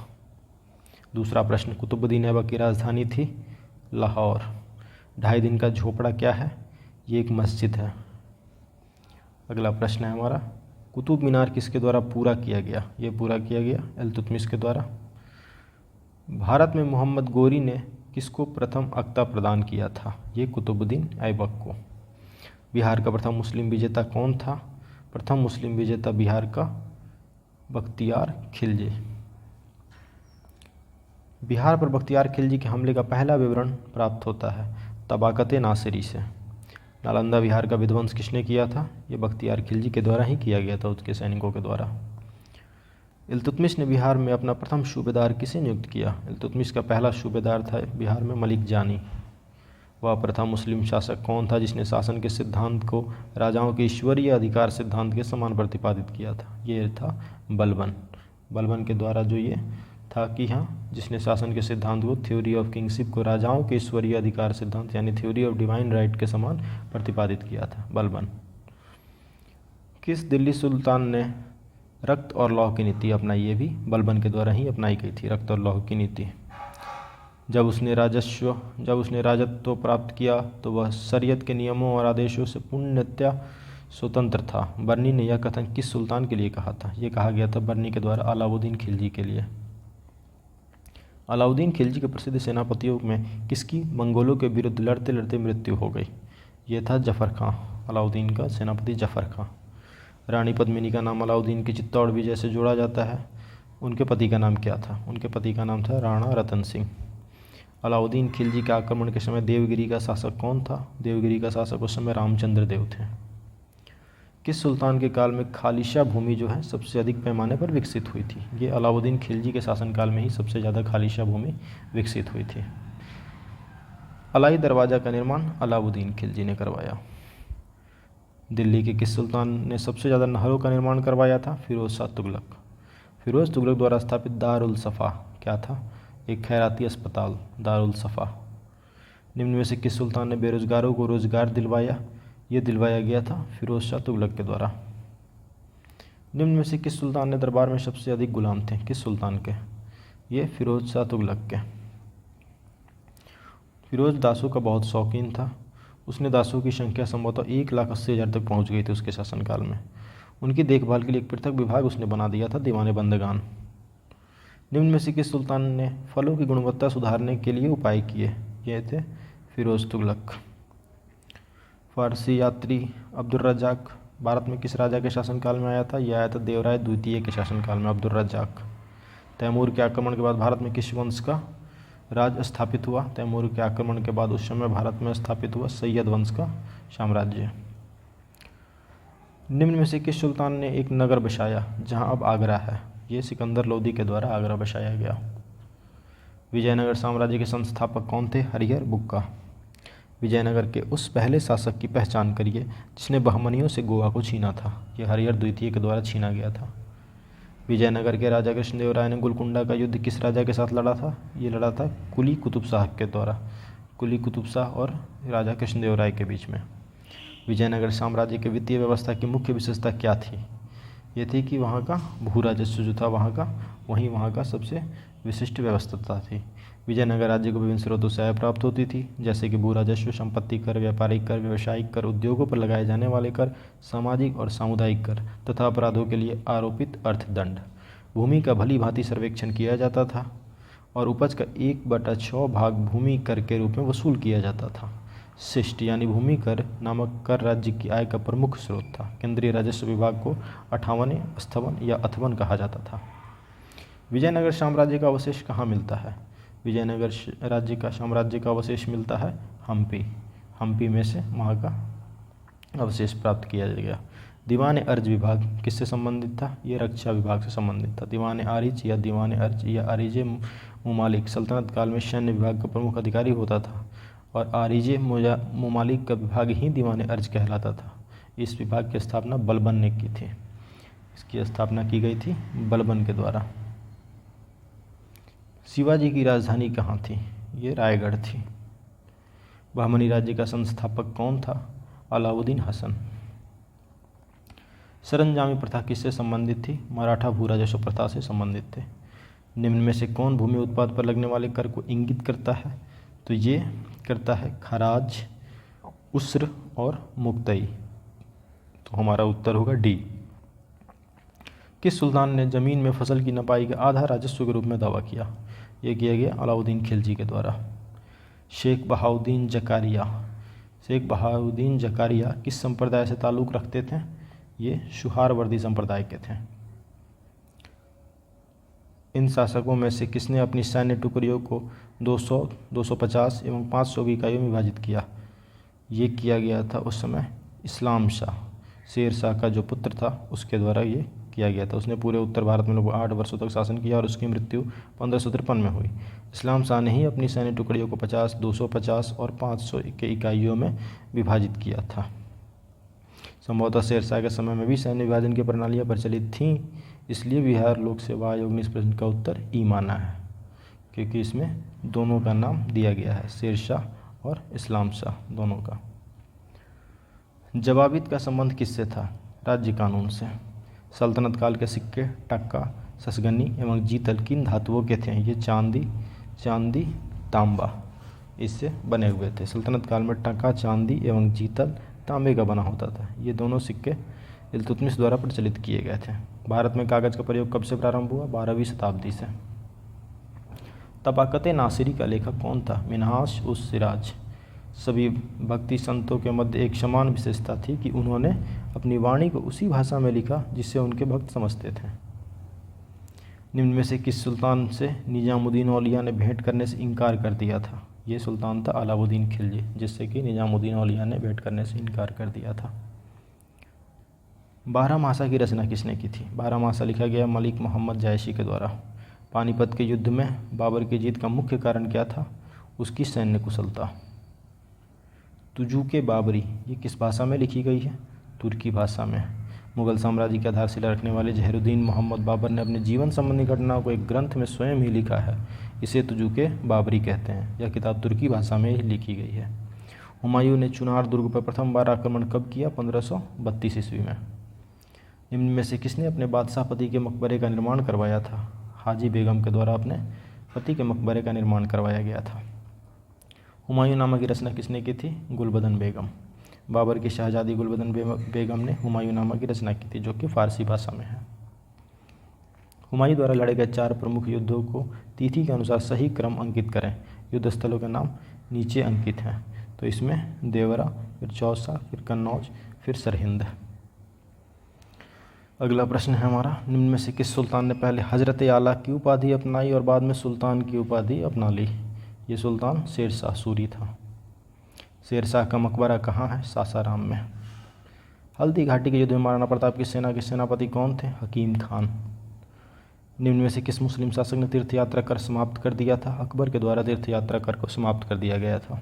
दूसरा प्रश्न, कुतुबुद्दीन ऐबक की राजधानी थी लाहौर। 2.5 दिन का झोपड़ा क्या है? ये एक मस्जिद है। अगला प्रश्न है हमारा, कुतुब मीनार किसके द्वारा पूरा किया गया? ये पूरा किया गया इल्तुतमिश के द्वारा। भारत में मोहम्मद गोरी ने किसको प्रथम अक्ता प्रदान किया था? ये कुतुबुद्दीन ऐबक को। बिहार का प्रथम मुस्लिम विजेता कौन था? प्रथम मुस्लिम विजेता बिहार का बख्तियार खिलजी। बिहार पर बख्तियार खिलजी के हमले का पहला विवरण प्राप्त होता है तबाकत नासिरी से। नालंदा बिहार का विध्वंस किसने किया था? ये बख्तियार खिलजी के द्वारा ही किया गया था, उसके सैनिकों के द्वारा। इल्तुतमिश ने बिहार में अपना प्रथम सूबेदार किसे नियुक्त किया? इल्तुतमिश का पहला सूबेदार था बिहार में मलिक जानी। वह प्रथम मुस्लिम शासक कौन था जिसने शासन के सिद्धांत को राजाओं के ईश्वरीय अधिकार सिद्धांत के समान प्रतिपादित किया था? ये था बलबन। बलबन के द्वारा जो ये था कि हाँ, जिसने शासन के सिद्धांत को, थ्योरी ऑफ किंगशिप को राजाओं के ईश्वरीय अधिकार सिद्धांत यानी थ्योरी ऑफ डिवाइन राइट के समान प्रतिपादित किया था, बलबन। किस दिल्ली सुल्तान ने रक्त और लौह की नीति अपनाई? ये भी बलबन के द्वारा ही अपनाई गई थी, रक्त और लौह की नीति। जब उसने राजत्व प्राप्त किया तो वह शरीयत के नियमों और आदेशों से पूर्णतया स्वतंत्र था। बर्नी ने यह कथन किस सुल्तान के लिए कहा था? ये कहा गया था बर्नी के द्वारा अलाउद्दीन खिलजी के लिए। अलाउद्दीन खिलजी के प्रसिद्ध सेनापतियों में किसकी मंगोलों के विरुद्ध लड़ते लड़ते मृत्यु हो गई? ये था जफर खां, अलाउद्दीन का सेनापति जफर खां। रानी पद्मिनी का नाम अलाउद्दीन की चित्तौड़ विजय से जोड़ा जाता है। उनके पति का नाम क्या था? उनके पति का नाम था राणा रतन सिंह। अलाउद्दीन खिलजी के आक्रमण के समय देवगिरी का शासक कौन था? देवगिरी का शासक उस समय रामचंद्र देव थे। किस सुल्तान के काल में खालिशा भूमि जो है सबसे अधिक पैमाने पर विकसित हुई थी? ये अलाउद्दीन खिलजी के शासनकाल में ही सबसे ज़्यादा खालिशा भूमि विकसित हुई थी। अलाई दरवाज़ा का निर्माण अलाउद्दीन खिलजी ने करवाया। दिल्ली के किस सुल्तान ने सबसे ज़्यादा नहरों का निर्माण करवाया था? फिरोज शाह तुगलक। फिरोज तुगलक द्वारा स्थापित दारुल सफ़ा क्या था? एक खैराती अस्पताल, दारुल सफ़ा। निम्न में से किस सुल्तान ने बेरोजगारों को रोजगार दिलवाया? ये दिलवाया गया था फिरोज शाह तुगलक के द्वारा। निम्न में से किस सुल्तान ने दरबार में सबसे अधिक गुलाम थे? किस सुल्तान के? ये फिरोज शाह तुगलक के। फिरोज दासों का बहुत शौकीन था। उसने दासों की संख्या संभवतः 1,80,000 तक पहुंच गई थी उसके शासनकाल में। उनकी देखभाल के लिए एक पृथक विभाग उसने बना दिया था, दीवाने बंदगान। निम्न में से किस सुल्तान ने फलों की गुणवत्ता सुधारने के लिए उपाय किए? ये थे फिरोज तुगलक। फारसी यात्री अब्दुर्रज़्ज़ाक़ भारत में किस राजा के शासनकाल में आया था? यह आया था देवराय द्वितीय के शासनकाल में, अब्दुर्रज़्ज़ाक़। तैमूर के आक्रमण के बाद भारत में किस वंश का राज स्थापित हुआ? तैमूर के आक्रमण के बाद उस समय भारत में स्थापित हुआ सैयद वंश का साम्राज्य। निम्न में से किस सुल्तान ने एक नगर बसाया जहां अब आगरा है? ये सिकंदर लोदी के द्वारा आगरा बसाया गया। विजयनगर साम्राज्य के संस्थापक कौन थे? हरिहर बुक्का। विजयनगर के उस पहले शासक की पहचान करिए जिसने बहमनियों से गोवा को छीना था। यह हरिहर द्वितीय के द्वारा छीना गया था। विजयनगर के राजा कृष्णदेव राय ने गोलकुंडा का युद्ध किस राजा के साथ लड़ा था? ये लड़ा था कुली कुतुब शाह के द्वारा, कुली कुतुब शाह और राजा कृष्णदेव राय के बीच में। विजयनगर साम्राज्य के वित्तीय व्यवस्था की मुख्य विशेषता क्या थी? ये थी कि वहाँ का भू राजस्व जो था वहाँ का सबसे विशिष्ट व्यवस्था थी। विजयनगर राज्य को विभिन्न स्रोतों से आय प्राप्त होती थी, जैसे कि भू राजस्व, संपत्ति कर, व्यापारिक कर, व्यावसायिक कर, उद्योगों पर लगाए जाने वाले कर, सामाजिक और सामुदायिक कर तथा अपराधों के लिए आरोपित अर्थदंड। भूमि का भली भांति सर्वेक्षण किया जाता था और उपज का 1/6 भाग भूमि कर के रूप में वसूल किया जाता था। शिष्ट यानी भूमि कर नामक कर राज्य की आय का प्रमुख स्रोत था। केंद्रीय राजस्व विभाग को 58वें, स्थावन या अथवन कहा जाता था। विजयनगर साम्राज्य का अवशेष कहाँ मिलता है? विजयनगर राज्य का साम्राज्य का अवशेष मिलता है हम्पी। हम्पी में से वहाँ का अवशेष प्राप्त किया गया। दीवान अर्ज विभाग किससे संबंधित था? ये रक्षा विभाग से संबंधित था। दीवान आरिज या दीवान अर्ज या आरिजे मुमालिक सल्तनत काल में सैन्य विभाग का प्रमुख अधिकारी होता था और आरिजे मुमालिक का विभाग ही दीवान अर्ज कहलाता था। इस विभाग की स्थापना बलबन ने की थी। इसकी स्थापना की गई थी बलबन के द्वारा। शिवाजी की राजधानी कहाँ थी? ये रायगढ़ थी। बहमनी राज्य का संस्थापक कौन था? अलाउद्दीन हसन। सरंजामी प्रथा किससे संबंधित थी? मराठा भूराजस्व प्रथा से संबंधित थे। निम्न में से कौन भूमि उत्पाद पर लगने वाले कर को इंगित करता है? तो ये करता है खराज, उस्र और मुक्तई। तो हमारा उत्तर होगा डी। किस सुल्तान ने जमीन में फसल की नपाई का आधा राजस्व के रूप में दावा किया? यह किया गया अलाउद्दीन खिलजी के द्वारा। शेख बहाउद्दीन जकारिया। शेख बहाउद्दीन जकारिया किस संप्रदाय से ताल्लुक़ रखते थे? ये सुहारवर्दी संप्रदाय के थे। इन शासकों में से किसने अपनी सैन्य टुकड़ियों को 200, 250 एवं 500 की इकाइयों में विभाजित किया? ये किया गया था उस समय इस्लाम शाह, शेर शाह का जो पुत्र था उसके द्वारा ये किया गया था। उसने पूरे उत्तर भारत में लगभग 8 वर्षों तक शासन किया और उसकी मृत्यु 1553 में हुई। इस्लाम शाह ने ही अपनी सैन्य टुकड़ियों को 50, 250 और 500 के इकाइयों में विभाजित किया था। संभवतः शेर शाह के समय में भी सैन्य विभाजन की प्रणालियाँ प्रचलित थीं, इसलिए बिहार लोक सेवा आयोग ने इस प्रश्न का उत्तर ई माना है, क्योंकि इसमें दोनों का नाम दिया गया है, शेर शाह और इस्लाम शाह दोनों का। जवाबित का संबंध किससे था? राज्य कानून से। सल्तनत काल के सिक्के टक्का, ससगनी एवं जीतल किन धातुओं के थे? ये चांदी, तांबा इससे बने हुए थे। सल्तनत काल में टक्का चांदी एवं जीतल तांबे का बना होता था। ये दोनों सिक्के इल्तुतमिश द्वारा प्रचलित किए गए थे। भारत में कागज़ का प्रयोग कब से प्रारंभ हुआ? 12वीं शताब्दी से। तबाकत नासिरी का लेखक कौन था? मिन्हाज उस सिराज। सभी भक्ति संतों के मध्य एक समान विशेषता थी कि उन्होंने अपनी वाणी को उसी भाषा में लिखा जिससे उनके भक्त समझते थे। निम्न में से किस सुल्तान से निजामुद्दीन औलिया ने भेंट करने से इनकार कर दिया था? ये सुल्तान था अलाउद्दीन खिलजी, जिससे कि निजामुद्दीन औलिया ने भेंट करने से इनकार कर दिया था। बारहमासा की रचना किसने की थी? बारहमासा लिखा गया मलिक मोहम्मद जायसी के द्वारा। पानीपत के युद्ध में बाबर की जीत का मुख्य कारण क्या था? उसकी सैन्य कुशलता। तुजुके बाबरी ये किस भाषा में लिखी गई है? तुर्की भाषा में। मुगल साम्राज्य की आधारशिला रखने वाले जहरुद्दीन मोहम्मद बाबर ने अपने जीवन संबंधी घटनाओं को एक ग्रंथ में स्वयं ही लिखा है। इसे तुजुके बाबरी कहते हैं। यह किताब तुर्की भाषा में ही लिखी गई है। हुमायूं ने चुनार दुर्ग पर प्रथम बार आक्रमण कब किया? 1532 ईस्वी में। निम्न में से किसने अपने बादशाह पति के मकबरे का निर्माण करवाया था? हाजी बेगम के द्वारा अपने पति के मकबरे का निर्माण करवाया गया था। हुमायूं नामा की रचना किसने की थी? गुलबदन बेगम। बाबर की शहजादी गुलबदन बेगम ने हुमायूं नामा की रचना की थी, जो कि फारसी भाषा में है। हुमायूं द्वारा लड़े गए 4 प्रमुख युद्धों को तिथि के अनुसार सही क्रम अंकित करें। युद्ध स्थलों के नाम नीचे अंकित हैं। तो इसमें देवरा, फिर चौसा, फिर कन्नौज, फिर सरहिंद। अगला प्रश्न है हमारा, निम्न में से किस सुल्तान ने पहले हजरत आला की उपाधि अपनाई और बाद में सुल्तान की उपाधि अपना ली? ये सुल्तान शेर शाह सूरी था। शेर शाह का मकबरा कहाँ है? सासाराम में। हल्दी घाटी के युद्ध में महाराणा प्रताप की सेना के सेनापति कौन थे? हकीम खान। निम्न में से किस मुस्लिम शासक ने तीर्थ यात्रा कर समाप्त कर दिया था? अकबर के द्वारा तीर्थ यात्रा कर को समाप्त कर दिया गया था।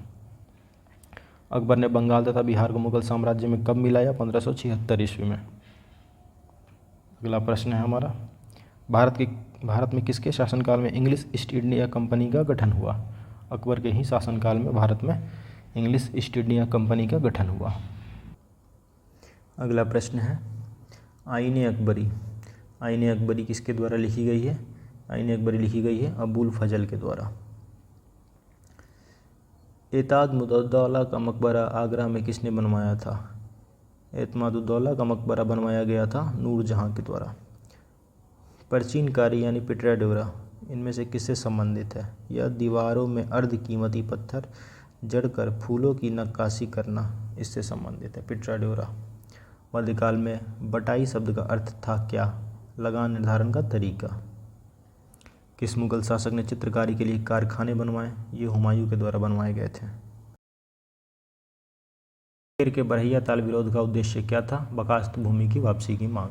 अकबर ने बंगाल तथा बिहार को मुगल साम्राज्य में कब मिलाया? 1576 ईस्वी में। अगला प्रश्न है हमारा, भारत में किसके शासनकाल में इंग्लिश ईस्ट इंडिया कंपनी का गठन हुआ? अकबर के ही शासनकाल में भारत में इंग्लिश ईस्ट इंडिया कंपनी का गठन हुआ। अगला प्रश्न है, आईन अकबरी। आईन अकबरी किसके द्वारा लिखी गई है? आईन अकबरी लिखी गई है अबुल फजल के द्वारा। एतमादुद्दौला का मकबरा आगरा में किसने बनवाया था? एतमादुद्दौला का मकबरा बनवाया गया था नूरजहाँ के द्वारा। प्राचीनकारी यानी पिटराडोरा इनमें से किससे संबंधित है? यह दीवारों में अर्ध कीमती पत्थर जड़कर फूलों की नक्काशी करना इससे संबंधित है। पिटराडोरा। मध्यकाल में बटाई शब्द का अर्थ था क्या? लगान निर्धारण का तरीका। किस मुगल शासक ने चित्रकारी के लिए कारखाने बनवाए? ये हुमायूं के द्वारा बनवाए गए थे। मुंगेर के बरहिया ताल विरोध का उद्देश्य क्या था? बकास्त भूमि की वापसी की मांग।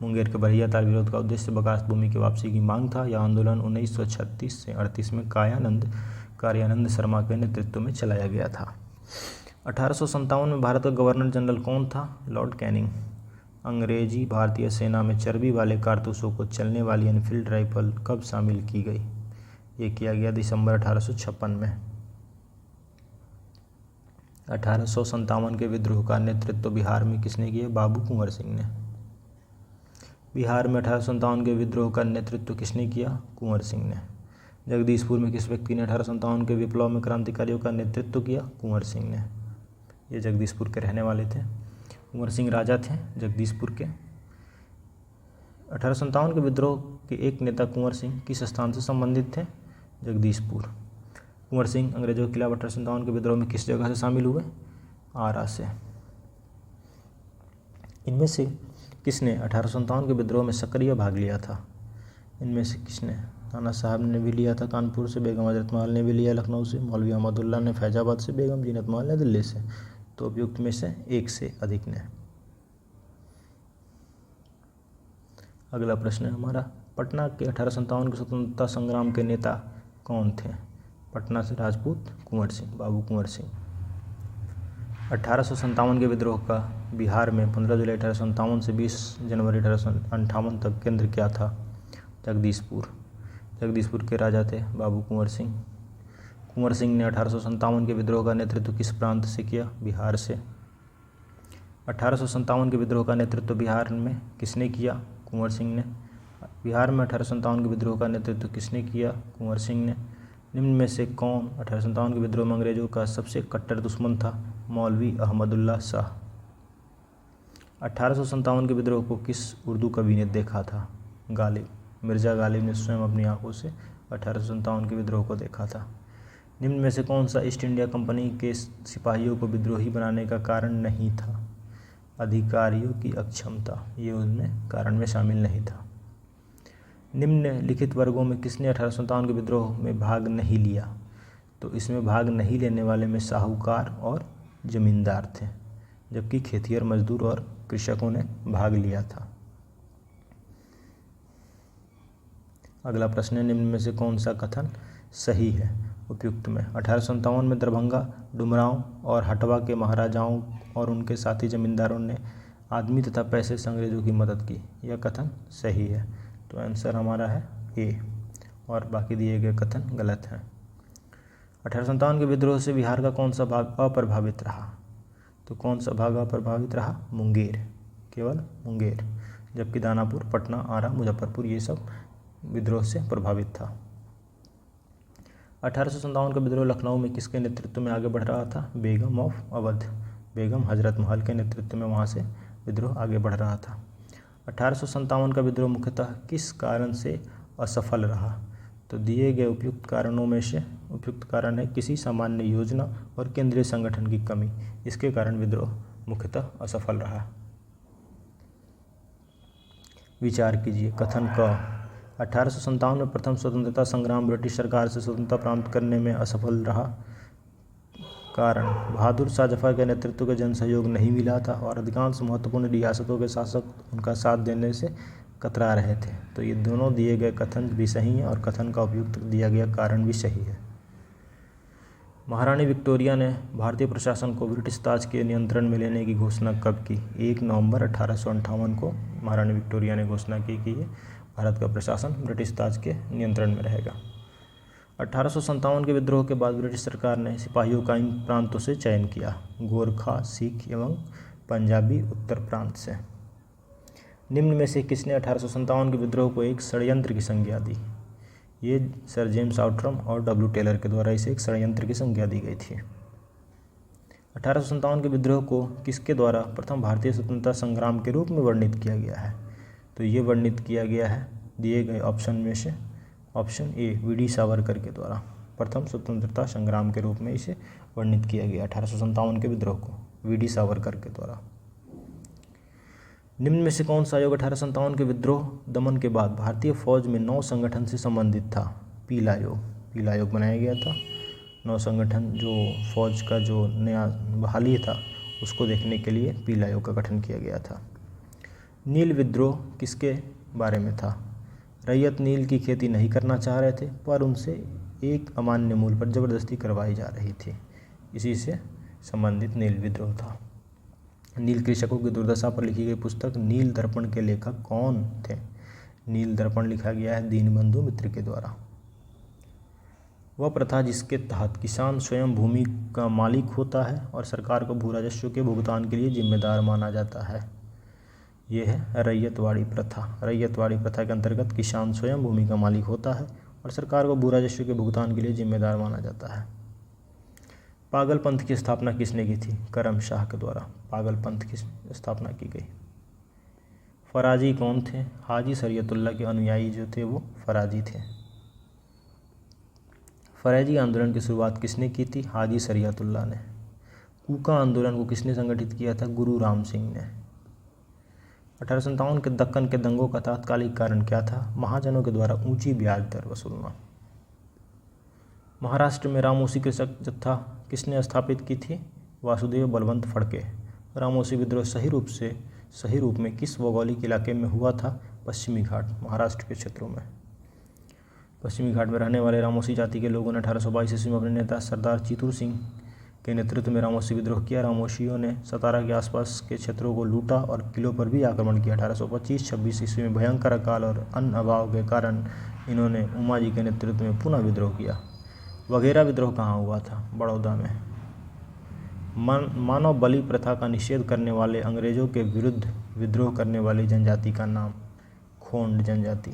मुंगेर के बरहिया ताल विरोध का उद्देश्य बकास्त भूमि की वापसी की मांग था। यह आंदोलन 1936 से 38 में कार्यानंद शर्मा के नेतृत्व में चलाया गया था। 1857 में भारत का गवर्नर जनरल कौन था? Lord Canning. अंग्रेजी भारतीय सेना में चर्बी वाले कारतूसों को चलने वाली एनफील्ड राइफल कब शामिल की गई? ये किया गया दिसंबर 1856 में। 1857 के विद्रोह का नेतृत्व बिहार में किसने किया? बाबू कुंवर सिंह ने। बिहार में 1857 के विद्रोह का नेतृत्व किसने किया? कुंवर सिंह ने। जगदीशपुर में किस व्यक्ति ने 1857 के विप्लव में क्रांतिकारियों का नेतृत्व किया? कुंवर सिंह ने। ये जगदीशपुर के रहने वाले थे। कुंवर सिंह राजा थे जगदीशपुर के। 1857 के विद्रोह के एक नेता कुंवर सिंह किस स्थान से संबंधित थे? जगदीशपुर। कुंवर सिंह अंग्रेजों के खिलाफ 1857 के विद्रोह में किस जगह से शामिल हुए? आरा से। इनमें से किसने 1857 के विद्रोह में सक्रिय भाग लिया था? इनमें से किसने? नाना साहब ने भी लिया था कानपुर से, बेगम हजरत महल ने भी लिया लखनऊ से, मौलवी अहमदुल्ला ने फैजाबाद से, बेगम जीनत महल ने दिल्ली से। तो उपयुक्त में से एक से अधिक ने। अगला प्रश्न है हमारा, पटना के 1857 के स्वतंत्रता संग्राम के नेता कौन थे? पटना से राजपूत कुंवर सिंह, बाबू कुंवर सिंह। 1857 के विद्रोह का बिहार में 15 जुलाई 1857 से 20 जनवरी 1858 तक केंद्र क्या था? जगदीशपुर। जगदीशपुर के राजा थे बाबू कुंवर सिंह। कुंवर सिंह ने 1857 के विद्रोह का नेतृत्व किस प्रांत से किया? बिहार से। 1857 के विद्रोह का नेतृत्व बिहार में किसने किया? कुंवर सिंह ने। बिहार में 1857 के विद्रोह का नेतृत्व किसने किया? कुंवर सिंह ने। निम्न में से कौन 1857 के विद्रोह में अंग्रेजों का सबसे कट्टर दुश्मन था? मौलवी अहमदुल्ला शाह। 1857 के विद्रोह को किस उर्दू कवि ने देखा था? गालिब। मिर्ज़ा गालिब ने स्वयं अपनी आंखों से 1857 के विद्रोह को देखा था। निम्न में से कौन सा ईस्ट इंडिया कंपनी के सिपाहियों को विद्रोही बनाने का कारण नहीं था? अधिकारियों की अक्षमता, ये उनमें कारण में शामिल नहीं था। निम्नलिखित वर्गों में किसने 1857 के विद्रोह में भाग नहीं लिया? तो इसमें भाग नहीं लेने वाले में साहूकार और जमींदार थे, जबकि खेतिहर मजदूर और कृषकों ने भाग लिया था। अगला प्रश्न है, निम्न में से कौन सा कथन सही है? उपयुक्त में 1857 में दरभंगा, डुमरांव और हटवा के महाराजाओं और उनके साथी जमींदारों ने आदमी तथा पैसे से अंग्रेजों की मदद की, यह कथन सही है। तो आंसर हमारा है ए, और बाकी दिए गए कथन गलत हैं। 1857 के विद्रोह से बिहार का कौन सा भाग अप्रभावित रहा? तो कौन सा भाग अप्रभावित रहा? मुंगेर, केवल मुंगेर, जबकि दानापुर, पटना, आरा, मुजफ्फरपुर ये सब विद्रोह से प्रभावित था। 1857 का विद्रोह लखनऊ में किसके नेतृत्व में आगे बढ़ रहा था? बेगम ऑफ अवध, बेगम हजरत महल के नेतृत्व में वहाँ से विद्रोह आगे बढ़ रहा था। 1857 का विद्रोह मुख्यतः किस कारण से असफल रहा? तो दिए गए उपयुक्त कारणों में से उपयुक्त कारण है किसी सामान्य योजना और केंद्रीय संगठन की कमी, इसके कारण विद्रोह मुख्यतः असफल रहा। विचार कीजिए, कथन क 1857 में प्रथम स्वतंत्रता संग्राम ब्रिटिश सरकार से स्वतंत्रता प्राप्त करने में असफल रहा। कारण, बहादुर शाह जफर के नेतृत्व के जनसहयोग नहीं मिला था और अधिकांश महत्वपूर्ण रियासतों के शासक उनका साथ देने से कतरा रहे थे। तो ये दोनों दिए गए कथन भी सही हैं और कथन का उपयुक्त दिया गया कारण भी सही है। महारानी विक्टोरिया ने भारतीय प्रशासन को ब्रिटिश ताज के नियंत्रण में लेने की घोषणा कब की? 1 नवंबर 1858 को महारानी विक्टोरिया ने घोषणा की कि ये भारत का प्रशासन ब्रिटिश ताज के नियंत्रण में रहेगा। 1857 के विद्रोह के बाद ब्रिटिश सरकार ने सिपाहियों का इन प्रांतों से चयन किया, गोरखा, सिख एवं पंजाबी उत्तर प्रांत से। निम्न में से किसने 1857 के विद्रोह को एक षड्यंत्र की संज्ञा दी? ये सर जेम्स आउट्रम और डब्ल्यू टेलर के द्वारा इसे एक षड्यंत्र की संज्ञा दी गई थी। 1857 के विद्रोह को किसके द्वारा प्रथम भारतीय स्वतंत्रता संग्राम के रूप में वर्णित किया गया है? तो ये वर्णित किया गया है दिए गए ऑप्शन में से ऑप्शन ए, वी.डी. सावरकर के द्वारा प्रथम स्वतंत्रता संग्राम के रूप में इसे वर्णित किया गया 1857 के विद्रोह को वी.डी. सावरकर के द्वारा। निम्न में से कौन सा आयोग 1857 के विद्रोह दमन के बाद भारतीय फौज में नौ संगठन से संबंधित था? पीला आयोग बनाया गया था। नौ संगठन जो फौज का जो नया बहाली था उसको देखने के लिए पीला आयोग का गठन किया गया था। नील विद्रोह किसके बारे में था? रैयत नील की खेती नहीं करना चाह रहे थे पर उनसे एक अमान्य मूल्य पर जबरदस्ती करवाई जा रही थी, इसी से संबंधित नील विद्रोह था। नील कृषकों की दुर्दशा पर लिखी गई पुस्तक नील दर्पण के लेखक कौन थे? नील दर्पण लिखा गया है दीनबंधु मित्र के द्वारा। वह प्रथा जिसके तहत किसान स्वयं भूमि का मालिक होता है और सरकार को भू राजस्व के भुगतान के लिए जिम्मेदार माना जाता है, यह है रैयतवाड़ी प्रथा। रैयतवाड़ी प्रथा के अंतर्गत किसान स्वयं भूमि का मालिक होता है और सरकार को भू राजस्व के भुगतान के लिए जिम्मेदार माना जाता है। पागल पंथ की स्थापना किसने की थी? करम शाह के द्वारा पागल पंथ की स्थापना की गई। फराजी कौन थे? हाजी शरीयतुल्लाह के अनुयायी जो थे वो फराजी थे। फरेजी आंदोलन की शुरुआत किसने की थी? हाजी शरीयतुल्लाह ने। कूका आंदोलन को किसने संगठित किया था? गुरु राम सिंह ने। 1857 के दक्कन के दंगों का तात्कालिक कारण क्या था? महाजनों के द्वारा ऊंची ब्याज दर वसूलना। महाराष्ट्र में रामोसी कृषक जत्था किसने स्थापित की थी? वासुदेव बलवंत फड़के। रामोसी विद्रोह सही रूप में किस भौगोलिक इलाके में हुआ था? पश्चिमी घाट, महाराष्ट्र के क्षेत्रों में। पश्चिमी घाट में रहने वाले रामोसी जाति के लोगों ने 1822 ईस्वी में अपने नेता सरदार चीतूर सिंह के नेतृत्व में रामोसी विद्रोह किया। रामोशियों ने सतारा के आसपास के क्षेत्रों को लूटा और किलों पर भी आक्रमण किया। 1825-26 ईस्वी में भयंकर अकाल और अन्न अभाव के कारण इन्होंने उमाजी के नेतृत्व में पुनः विद्रोह किया। वगैरह विद्रोह कहाँ हुआ था? बड़ौदा में। मानव बलि प्रथा का निषेध करने वाले अंग्रेजों के विरुद्ध विद्रोह करने वाली जनजाति का नाम? खोंड जनजाति।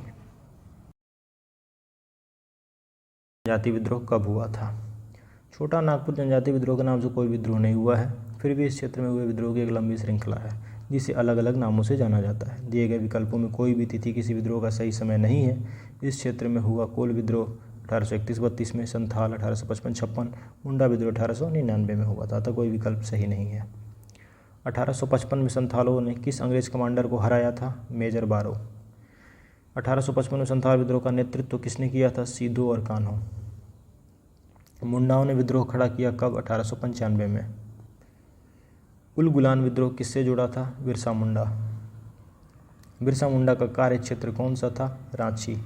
जनजाति विद्रोह कब हुआ था? छोटा नागपुर जनजाति विद्रोह के नाम से कोई विद्रोह नहीं हुआ है, फिर भी इस क्षेत्र में हुए विद्रोह की एक लंबी श्रृंखला है जिसे अलग अलग नामों से जाना जाता है। दिए गए विकल्पों में कोई भी तिथि किसी विद्रोह का सही समय नहीं है। इस क्षेत्र में हुआ कोल विद्रोह 1831-32 में, संथाल 1855-56, मुंडा विद्रोह 1899 में हुआ था, अतः कोई विकल्प सही नहीं है। 1855 में संथालों ने किस अंग्रेज कमांडर को हराया था? मेजर बारो। 1855 में संथाल विद्रोह का नेतृत्व किसने किया था? सीधो और कान्हो। मुंडाओं ने विद्रोह खड़ा किया कब? 1895 में। उलगुलान विद्रोह किससे जुड़ा था? बिरसा मुंडा। बिरसा मुंडा का कार्य क्षेत्र कौन सा था? रांची।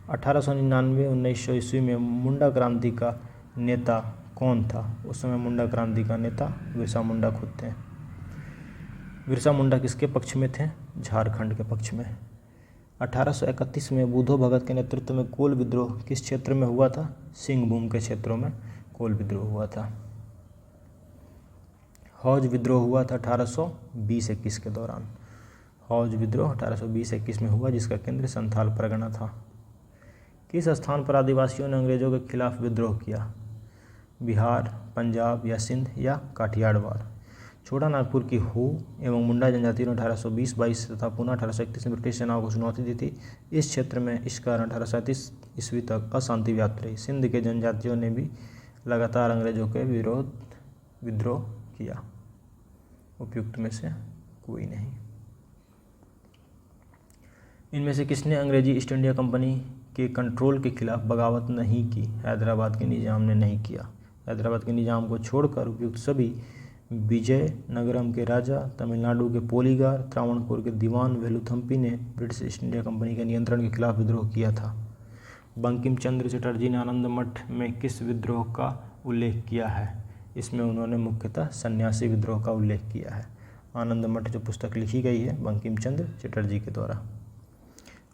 1899-1900 ईस्वी में मुंडा क्रांति का नेता कौन था? उस समय मुंडा क्रांति का नेता बिरसा मुंडा खुद थे। बिरसा मुंडा किसके पक्ष में थे? झारखंड के पक्ष में। 1831 में बुधो भगत के नेतृत्व में कोल विद्रोह किस क्षेत्र में हुआ था? सिंहभूम के क्षेत्रों में कोल विद्रोह हुआ था। हौज विद्रोह हुआ था 1820-21 के दौरान। हौज विद्रोह 1820-21 में हुआ जिसका केंद्र संथाल परगना था। किस स्थान पर आदिवासियों ने अंग्रेजों के खिलाफ विद्रोह किया? बिहार, पंजाब या सिंध या काठियावाड़। छोटा नागपुर की हो एवं मुंडा जनजातियों ने 1820-22 तथा पुनः 1831 में ब्रिटिश सेनाओं को चुनौती दी थी। इस क्षेत्र में इस कारण 1837 ईस्वी तक अशांति व्याप्त रही। सिंध के जनजातियों ने भी लगातार अंग्रेजों के विरोध विद्रोह किया। उपयुक्त में से कोई नहीं। इनमें से किसने अंग्रेजी ईस्ट इंडिया कंपनी के कंट्रोल के खिलाफ बगावत नहीं की? हैदराबाद के निजाम ने नहीं किया। हैदराबाद के निजाम को छोड़कर उपयुक्त सभी विजयनगरम के राजा, तमिलनाडु के पोलीगार, त्रावणकोर के दीवान वेलुथम्पी ने ब्रिटिश ईस्ट इंडिया कंपनी के नियंत्रण के खिलाफ विद्रोह किया था। बंकिम चंद्र चटर्जी ने आनंद मठ में किस विद्रोह का उल्लेख किया है? इसमें उन्होंने मुख्यतः सन्यासी विद्रोह का उल्लेख किया है। आनंद मठ जो पुस्तक लिखी गई है बंकिम चंद्र चटर्जी के द्वारा।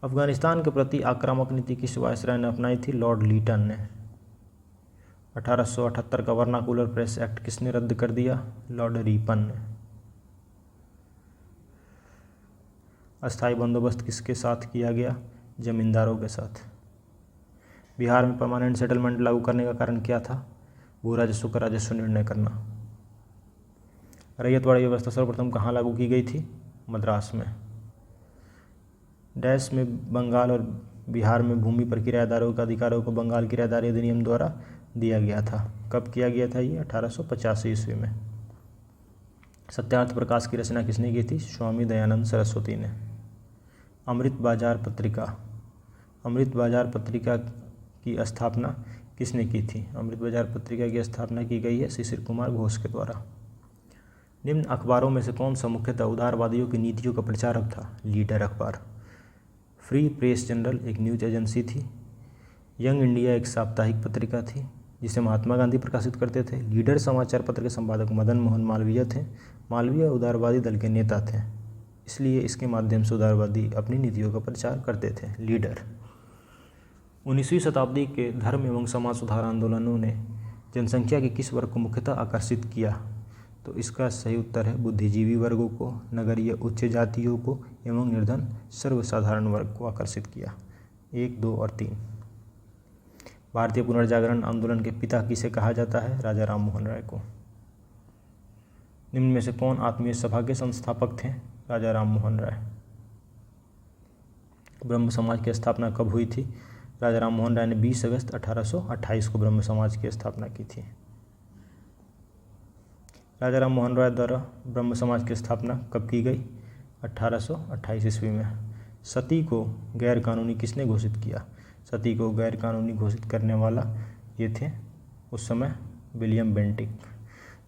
अफगानिस्तान के प्रति आक्रामक नीति किस वायसराय ने अपनाई थी? लॉर्ड लीटन ने। 1878 का वर्नाकुलर प्रेस एक्ट किसने रद्द कर दिया? लॉर्ड रिपन ने। अस्थायी बंदोबस्त किसके साथ किया गया? जमींदारों के साथ। बिहार में परमानेंट सेटलमेंट लागू करने का कारण क्या था? भू राजस्व का राजस्व निर्णय करना। रैयतवाड़ी व्यवस्था सर्वप्रथम कहाँ लागू की गई थी? मद्रास में। डैश में बंगाल और बिहार में भूमि पर किराएदारों के अधिकारों को बंगाल किराएदारी अधिनियम द्वारा दिया गया था। कब किया गया था ये? 1885 ईस्वी में। सत्यार्थ प्रकाश की रचना किसने की थी? स्वामी दयानंद सरस्वती ने। अमृत बाजार पत्रिका की स्थापना किसने की थी? अमृत बाजार पत्रिका की स्थापना की गई है शिशिर कुमार घोष के द्वारा। निम्न अखबारों में से कौन सा मुख्यतः उदारवादियों की नीतियों का प्रचारक था? लीडर अखबार। फ्री प्रेस जनरल एक न्यूज एजेंसी थी। यंग इंडिया एक साप्ताहिक पत्रिका थी जिसे महात्मा गांधी प्रकाशित करते थे। लीडर समाचार पत्र के संपादक मदन मोहन मालवीय थे। मालवीय उदारवादी दल के नेता थे, इसलिए इसके माध्यम से उदारवादी अपनी नीतियों का प्रचार करते थे। लीडर। 19वीं शताब्दी के धर्म एवं समाज सुधार आंदोलनों ने जनसंख्या के किस वर्ग को मुख्यतः आकर्षित किया? तो इसका सही उत्तर है बुद्धिजीवी वर्गों को, नगरीय उच्च जातियों को एवं निर्धन सर्वसाधारण वर्ग को आकर्षित किया। 1, 2 और 3। भारतीय पुनर्जागरण आंदोलन के पिता किसे कहा जाता है? राजा राम मोहन राय को। निम्न में से कौन आत्मीय सभा के संस्थापक थे? राजा राम मोहन राय। ब्रह्म समाज की स्थापना कब हुई थी? राजा राम मोहन राय ने 20 अगस्त 1828 को ब्रह्म समाज की स्थापना की थी। राजा राम मोहन राय द्वारा ब्रह्म समाज की स्थापना कब की गई? 1828 ईस्वी में। सती को गैर कानूनी किसने घोषित किया? सती को गैर कानूनी घोषित करने वाला ये थे उस समय विलियम बेंटिक,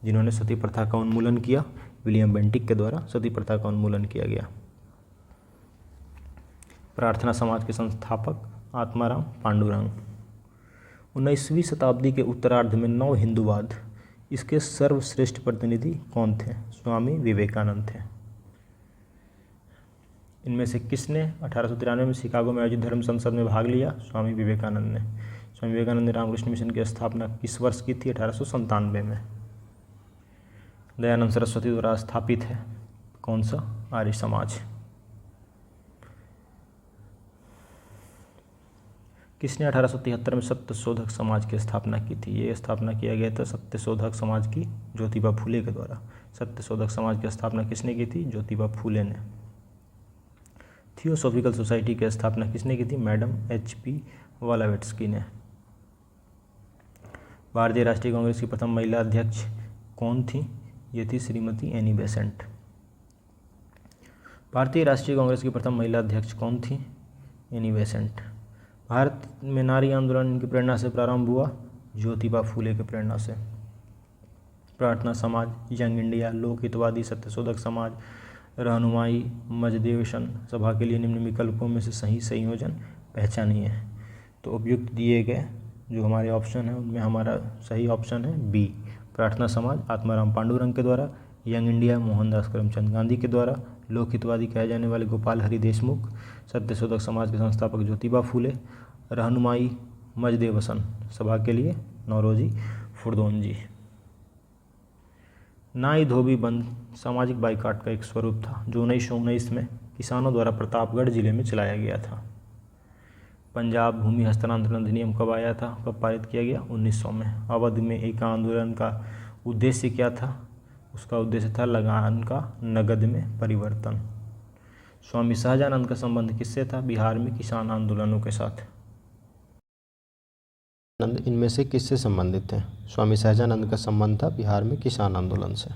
जिन्होंने सती प्रथा का उन्मूलन किया। विलियम बेंटिक के द्वारा सती प्रथा का उन्मूलन किया गया। प्रार्थना समाज के संस्थापक आत्माराम पांडुरंग। 19वीं शताब्दी के उत्तरार्ध में नव हिंदूवाद, इसके सर्वश्रेष्ठ प्रतिनिधि कौन थे? स्वामी विवेकानंद थे। इनमें से किसने 1893 में शिकागो में आयोजित धर्म संसद में भाग लिया? स्वामी विवेकानंद ने। स्वामी विवेकानंद ने रामकृष्ण मिशन की स्थापना किस वर्ष की थी? 1897 में। दयानंद सरस्वती द्वारा स्थापित है कौन सा? आर्य समाज। किसने 1873 में सत्य शोधक समाज की स्थापना की थी? ये स्थापना किया गया था सत्य शोधक समाज की ज्योतिबा फूले के द्वारा। सत्य शोधक समाज की स्थापना किसने की थी? ज्योतिबा फूले ने। थियोसॉफिकल सोसाइटी की स्थापना किसने की थी? Madam H.P. वालावेट्स्की ने। भारतीय राष्ट्रीय कांग्रेस की प्रथम महिला अध्यक्ष कौन थी? ये थी श्रीमती एनी बेसेंट। भारतीय राष्ट्रीय कांग्रेस की प्रथम महिला अध्यक्ष कौन थी? Annie Besant. भारत में नारी आंदोलन इनकी प्रेरणा से प्रारंभ हुआ? ज्योतिबा फूले की प्रेरणा से। प्रार्थना समाज, यंग इंडिया, लोक हितवादी, सत्यशोधक समाज, रहनुमाई, मजदेवशन सभा के लिए निम्न विकल्पों में से सही संयोजन पहचानिए। तो उपयुक्त दिए गए जो हमारे ऑप्शन हैं उनमें हमारा सही ऑप्शन है बी, प्रार्थना समाज आत्माराम पांडुरंग के द्वारा, यंग इंडिया मोहनदास करमचंद गांधी के द्वारा, लोक हितवादी कहे जाने वाले गोपाल हरि देशमुख, सत्यशोधक समाज के संस्थापक ज्योतिबा फूले, रहनुमाई मजदेवसन सभा के लिए नौरोजी फुरदोन जी। नाई धोबी बंद सामाजिक बाइकाट का एक स्वरूप था जो 1919 में किसानों द्वारा प्रतापगढ़ जिले में चलाया गया था। पंजाब भूमि हस्तांतरण अधिनियम कब आया था? कब पारित किया गया? 1900 में। अवध में एक आंदोलन का उद्देश्य क्या था? उसका उद्देश्य था लगान का नगद में परिवर्तन। स्वामी सहजानंद का संबंध किससे था? बिहार में किसान आंदोलनों के साथ। इनमें से किससे संबंधित थे? स्वामी सहजानंद का संबंध था बिहार में किसान आंदोलन से।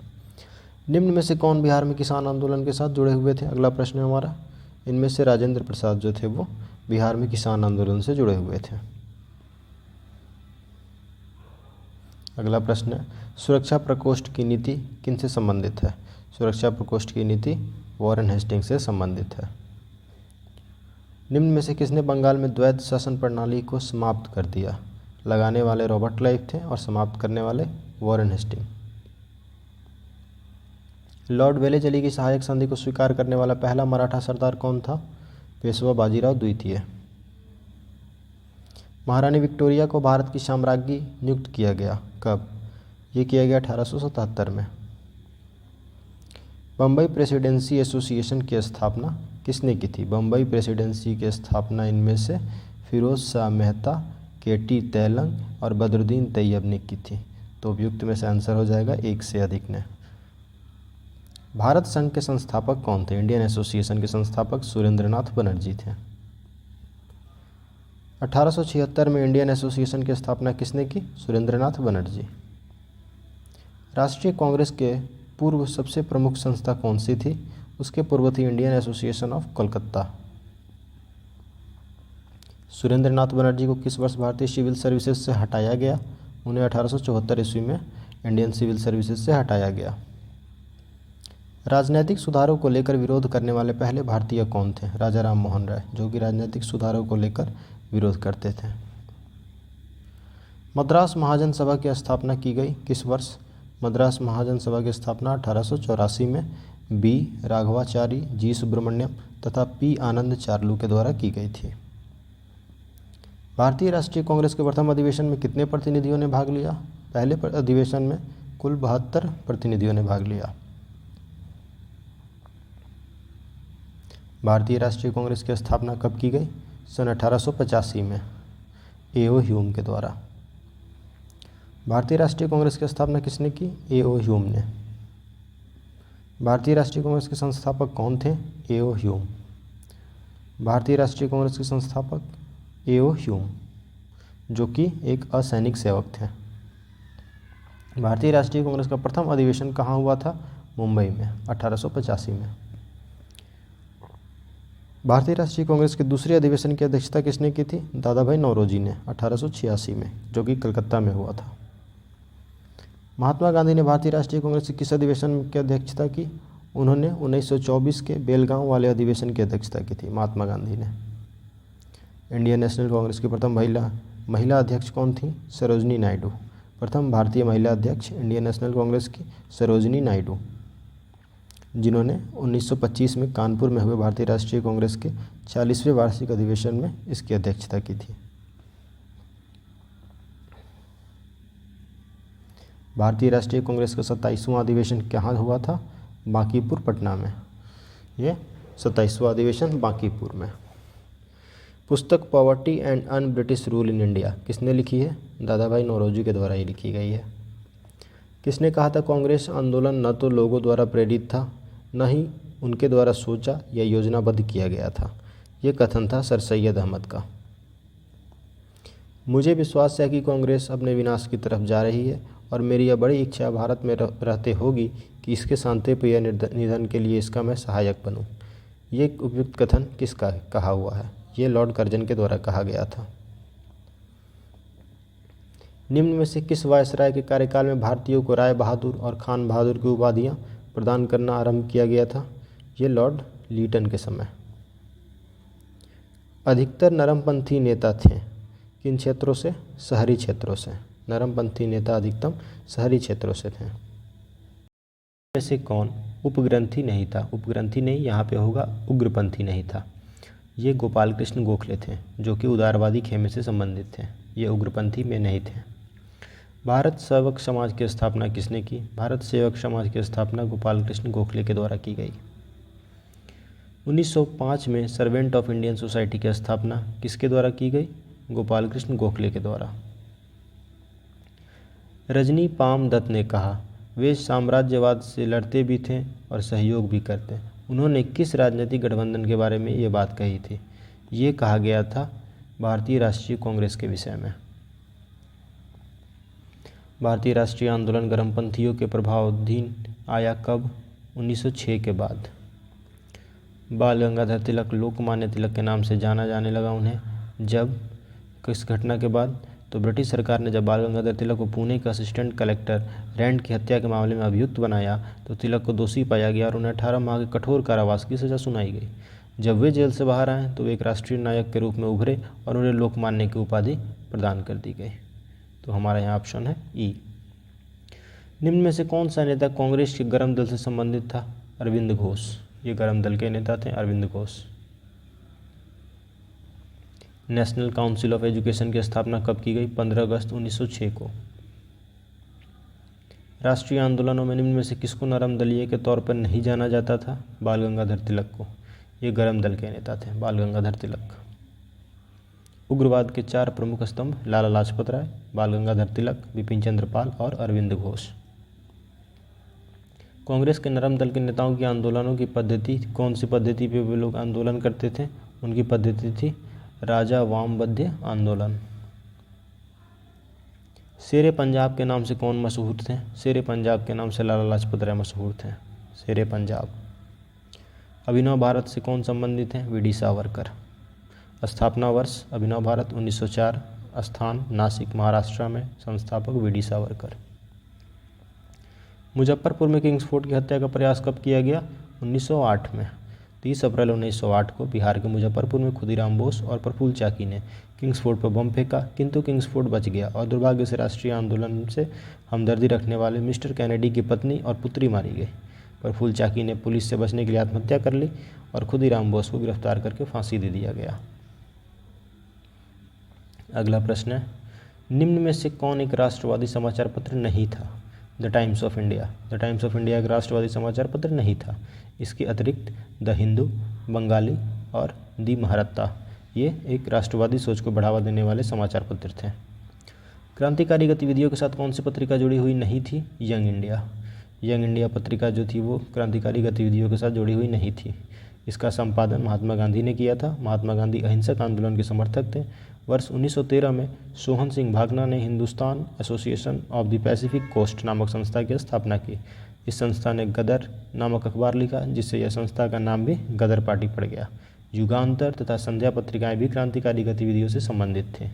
निम्न में से कौन बिहार में किसान आंदोलन के साथ जुड़े हुए थे? अगला प्रश्न है हमारा। इनमें से राजेंद्र प्रसाद जो थे वो बिहार में किसान आंदोलन से जुड़े हुए थे। अगला प्रश्न है, सुरक्षा प्रकोष्ठ की नीति किनसे संबंधित है? सुरक्षा प्रकोष्ठ की नीति वॉरेन हेस्टिंग से संबंधित है। निम्न में से किसने बंगाल में द्वैध शासन प्रणाली को समाप्त कर दिया? लगाने वाले रॉबर्ट क्लाइव थे और समाप्त करने वाले वॉरेन हेस्टिंग। लॉर्ड वेलेजली की सहायक संधि को स्वीकार करने वाला पहला मराठा सरदार कौन था? पेशवा बाजीराव द्वितीय। महारानी विक्टोरिया को भारत की साम्राज्ञी नियुक्त किया गया कब? ये किया गया 1877 में। बम्बई प्रेसिडेंसी एसोसिएशन की स्थापना किसने की थी? बम्बई प्रेसिडेंसी की स्थापना इनमें से फिरोज शाह मेहता, केटी तैलंग और बदरुद्दीन तैयब ने की थी। तो उपयुक्त में से आंसर हो जाएगा एक से अधिक ने। भारत संघ के संस्थापक कौन थे? इंडियन एसोसिएशन के संस्थापक सुरेंद्रनाथ बनर्जी थे। 1876 में इंडियन एसोसिएशन की स्थापना किसने की? सुरेंद्रनाथ बनर्जी। राष्ट्रीय कांग्रेस के पूर्व सबसे प्रमुख संस्था कौन सी थी? उसके पूर्व थी Indian Association of Kolkata. Surendra Nath Banerjee को किस वर्ष भारतीय सिविल सर्विसेज से हटाया गया? उन्हें 1874 ईस्वी में इंडियन सिविल सर्विसेज से हटाया गया। राजनीतिक सुधारों को लेकर विरोध करने वाले पहले भारतीय कौन थे? राजा राम मोहन राय, जो कि राजनीतिक सुधारों को लेकर विरोध करते थे। मद्रास महाजन सभा की स्थापना की गई किस वर्ष? मद्रास महाजन सभा की स्थापना 1884 में बी राघवाचारी, जी सुब्रमण्यम तथा पी आनंद चार्लू के द्वारा की गई थी। भारतीय राष्ट्रीय कांग्रेस के प्रथम अधिवेशन में कितने प्रतिनिधियों ने भाग लिया? पहले अधिवेशन में कुल 72 प्रतिनिधियों ने भाग लिया। भारतीय राष्ट्रीय कांग्रेस की स्थापना कब की गई? सन 1885 में ए.ओ. ह्यूम के द्वारा। भारतीय राष्ट्रीय कांग्रेस की स्थापना किसने की? ए.ओ. ह्यूम ने। भारतीय राष्ट्रीय कांग्रेस के संस्थापक कौन थे? ए.ओ. ह्यूम। भारतीय राष्ट्रीय कांग्रेस के संस्थापक ए.ओ. ह्यूम, जो कि एक असैनिक सेवक थे। भारतीय राष्ट्रीय कांग्रेस का प्रथम अधिवेशन कहाँ हुआ था? मुंबई में 1885 में। भारतीय राष्ट्रीय कांग्रेस के दूसरे अधिवेशन की अध्यक्षता किसने की थी? दादा भाई नौरोजी ने 1886 में, जो कि कलकत्ता में हुआ था। महात्मा गांधी ने भारतीय राष्ट्रीय कांग्रेस के किस अधिवेशन की अध्यक्षता की? उन्होंने 1924 के बेलगांव वाले अधिवेशन की अध्यक्षता की थी महात्मा गांधी ने। इंडियन नेशनल कांग्रेस की प्रथम महिला अध्यक्ष कौन थी? सरोजनी नायडू। प्रथम भारतीय महिला अध्यक्ष इंडियन नेशनल कांग्रेस की सरोजनी नायडू, जिन्होंने 1925 में कानपुर में हुए भारतीय राष्ट्रीय कांग्रेस के 40वें वार्षिक अधिवेशन में इसकी अध्यक्षता की थी। भारतीय राष्ट्रीय कांग्रेस का 27वां अधिवेशन कहाँ हुआ था? बांकीपुर, पटना में। ये 27वां अधिवेशन बांकीपुर में। पुस्तक poverty and un British rule in India किसने लिखी है? दादा भाई नौरोजी के द्वारा ही लिखी गई है। किसने कहा था कांग्रेस आंदोलन न तो लोगों द्वारा प्रेरित था, न ही उनके द्वारा सोचा या योजनाबद्ध किया गया था? ये कथन था सर सैयद अहमद का। मुझे विश्वास है कि कांग्रेस अपने विनाश की तरफ जा रही है और मेरी यह बड़ी इच्छा भारत में रहते होगी कि इसके शांतिप्रिय निधन के लिए इसका मैं सहायक बनूं। ये उपयुक्त कथन किसका कहा हुआ है? ये लॉर्ड कर्जन के द्वारा कहा गया था। निम्न में से किस वायसराय के कार्यकाल में भारतीयों को राय बहादुर और खान बहादुर की उपाधियां प्रदान करना आरंभ किया गया था? ये लॉर्ड लीटन के समय। अधिकतर नरमपंथी नेता थे किन क्षेत्रों से? शहरी क्षेत्रों से। नरमपंथी नेता अधिकतम शहरी क्षेत्रों से थे। में से कौन उपग्रंथी नहीं था? उपग्रंथी नहीं, यहाँ पे होगा उग्रपंथी नहीं था। ये गोपाल कृष्ण गोखले थे, जो कि उदारवादी खेमे से संबंधित थे। ये उग्रपंथी में नहीं थे। भारत सेवक समाज की स्थापना किसने की? भारत सेवक समाज की स्थापना गोपाल कृष्ण गोखले के द्वारा की गई। 1905 में सर्वेंट ऑफ इंडियन सोसाइटी की स्थापना किसके द्वारा की गई? गोपाल कृष्ण गोखले के द्वारा। रजनी पाम दत्त ने कहा वे साम्राज्यवाद से लड़ते भी थे और सहयोग भी करते। उन्होंने किस राजनीतिक गठबंधन के बारे में ये बात कही थी? ये कहा गया था भारतीय राष्ट्रीय कांग्रेस के विषय में। भारतीय राष्ट्रीय आंदोलन गर्मपंथियों के प्रभावाधीन आया कब? 1906 के बाद। बाल गंगाधर तिलक लोकमान्य तिलक के नाम से जाना जाने लगा उन्हें जब? किस घटना के बाद? तो ब्रिटिश सरकार ने जब बाल गंगाधर तिलक को पुणे के असिस्टेंट कलेक्टर रैंड की हत्या के मामले में अभियुक्त बनाया तो तिलक को दोषी पाया गया और उन्हें 18 माह के कठोर कारावास की सज़ा सुनाई गई। जब वे जेल से बाहर आए तो वे एक राष्ट्रीय नायक के रूप में उभरे और उन्हें लोकमान्य की उपाधि प्रदान कर दी गई। तो हमारा यहाँ ऑप्शन है ई। निम्न में से कौन सा नेता कांग्रेस के गर्म दल से संबंधित था? अरविंद घोष। ये गर्म दल के नेता थे Arvind Ghosh. National Council of Education की स्थापना कब की गई? 15 अगस्त 1906 को। राष्ट्रीय आंदोलनों में निम्न में से किसको नरम दलीय के तौर पर नहीं जाना जाता था? बाल गंगाधर तिलक को। ये गर्म दल के नेता थे बाल गंगाधर तिलक। उग्रवाद के 4 प्रमुख स्तंभ लाला लाजपत राय, बाल गंगाधर तिलक, बिपिन चंद्र पाल और अरविंद घोष। कांग्रेस के नरम दल के नेताओं की आंदोलनों की पद्धति कौन सी पद्धति पे वे लोग आंदोलन करते थे? उनकी पद्धति थी राजा वामबद्ध आंदोलन। शेरे पंजाब के नाम से कौन मशहूर थे? शेरे पंजाब के नाम से लाला लाजपत राय मशहूर थे। शेरे पंजाब। अभिनव भारत से कौन संबंधित हैं? V D Savarkar. स्थापना वर्ष अभिनव भारत 1904। स्थान नासिक महाराष्ट्र में। संस्थापक वी डी सावरकर। मुजफ्फरपुर में किंग्स फोर्ट की हत्या का प्रयास कब किया गया? 1908 में। 30 अप्रैल 1908 को बिहार के मुजफ्फरपुर में खुदीराम बोस और प्रफुल्ल चाकी ने किंग्स फोर्ट पर बम फेंका, किंतु किंग्स फोर्ट बच गया और दुर्भाग्य से राष्ट्रीय आंदोलन से हमदर्दी रखने वाले मिस्टर कैनेडी की पत्नी और पुत्री मारी गई। प्रफुल्ल चाकी ने पुलिस से बचने के लिए आत्महत्या कर ली और खुदीराम बोस को गिरफ्तार करके फांसी दे दिया गया। अगला प्रश्न है, निम्न में से कौन एक राष्ट्रवादी समाचार पत्र नहीं था? The times of India. The times of India एक राष्ट्रवादी समाचार पत्र नहीं था। इसके अतिरिक्त द हिंदू, बंगाली और दी महारत्ता ये एक राष्ट्रवादी सोच को बढ़ावा देने वाले समाचार पत्र थे। क्रांतिकारी गतिविधियों के साथ कौन सी पत्रिका जुड़ी हुई नहीं थी? Young India. यंग इंडिया पत्रिका जो थी वो क्रांतिकारी गतिविधियों के साथ जुड़ी हुई नहीं थी। इसका संपादन महात्मा गांधी ने किया था। महात्मा गांधी अहिंसक आंदोलन के समर्थक थे। वर्ष 1913 में सोहन सिंह भागना ने Hindustan Association of the Pacific Coast नामक संस्था की स्थापना की। इस संस्था ने गदर नामक अखबार लिखा, जिससे यह संस्था का नाम भी गदर पार्टी पड़ गया। युगांतर तथा संध्या पत्रिकाएं भी क्रांतिकारी गतिविधियों से संबंधित थे।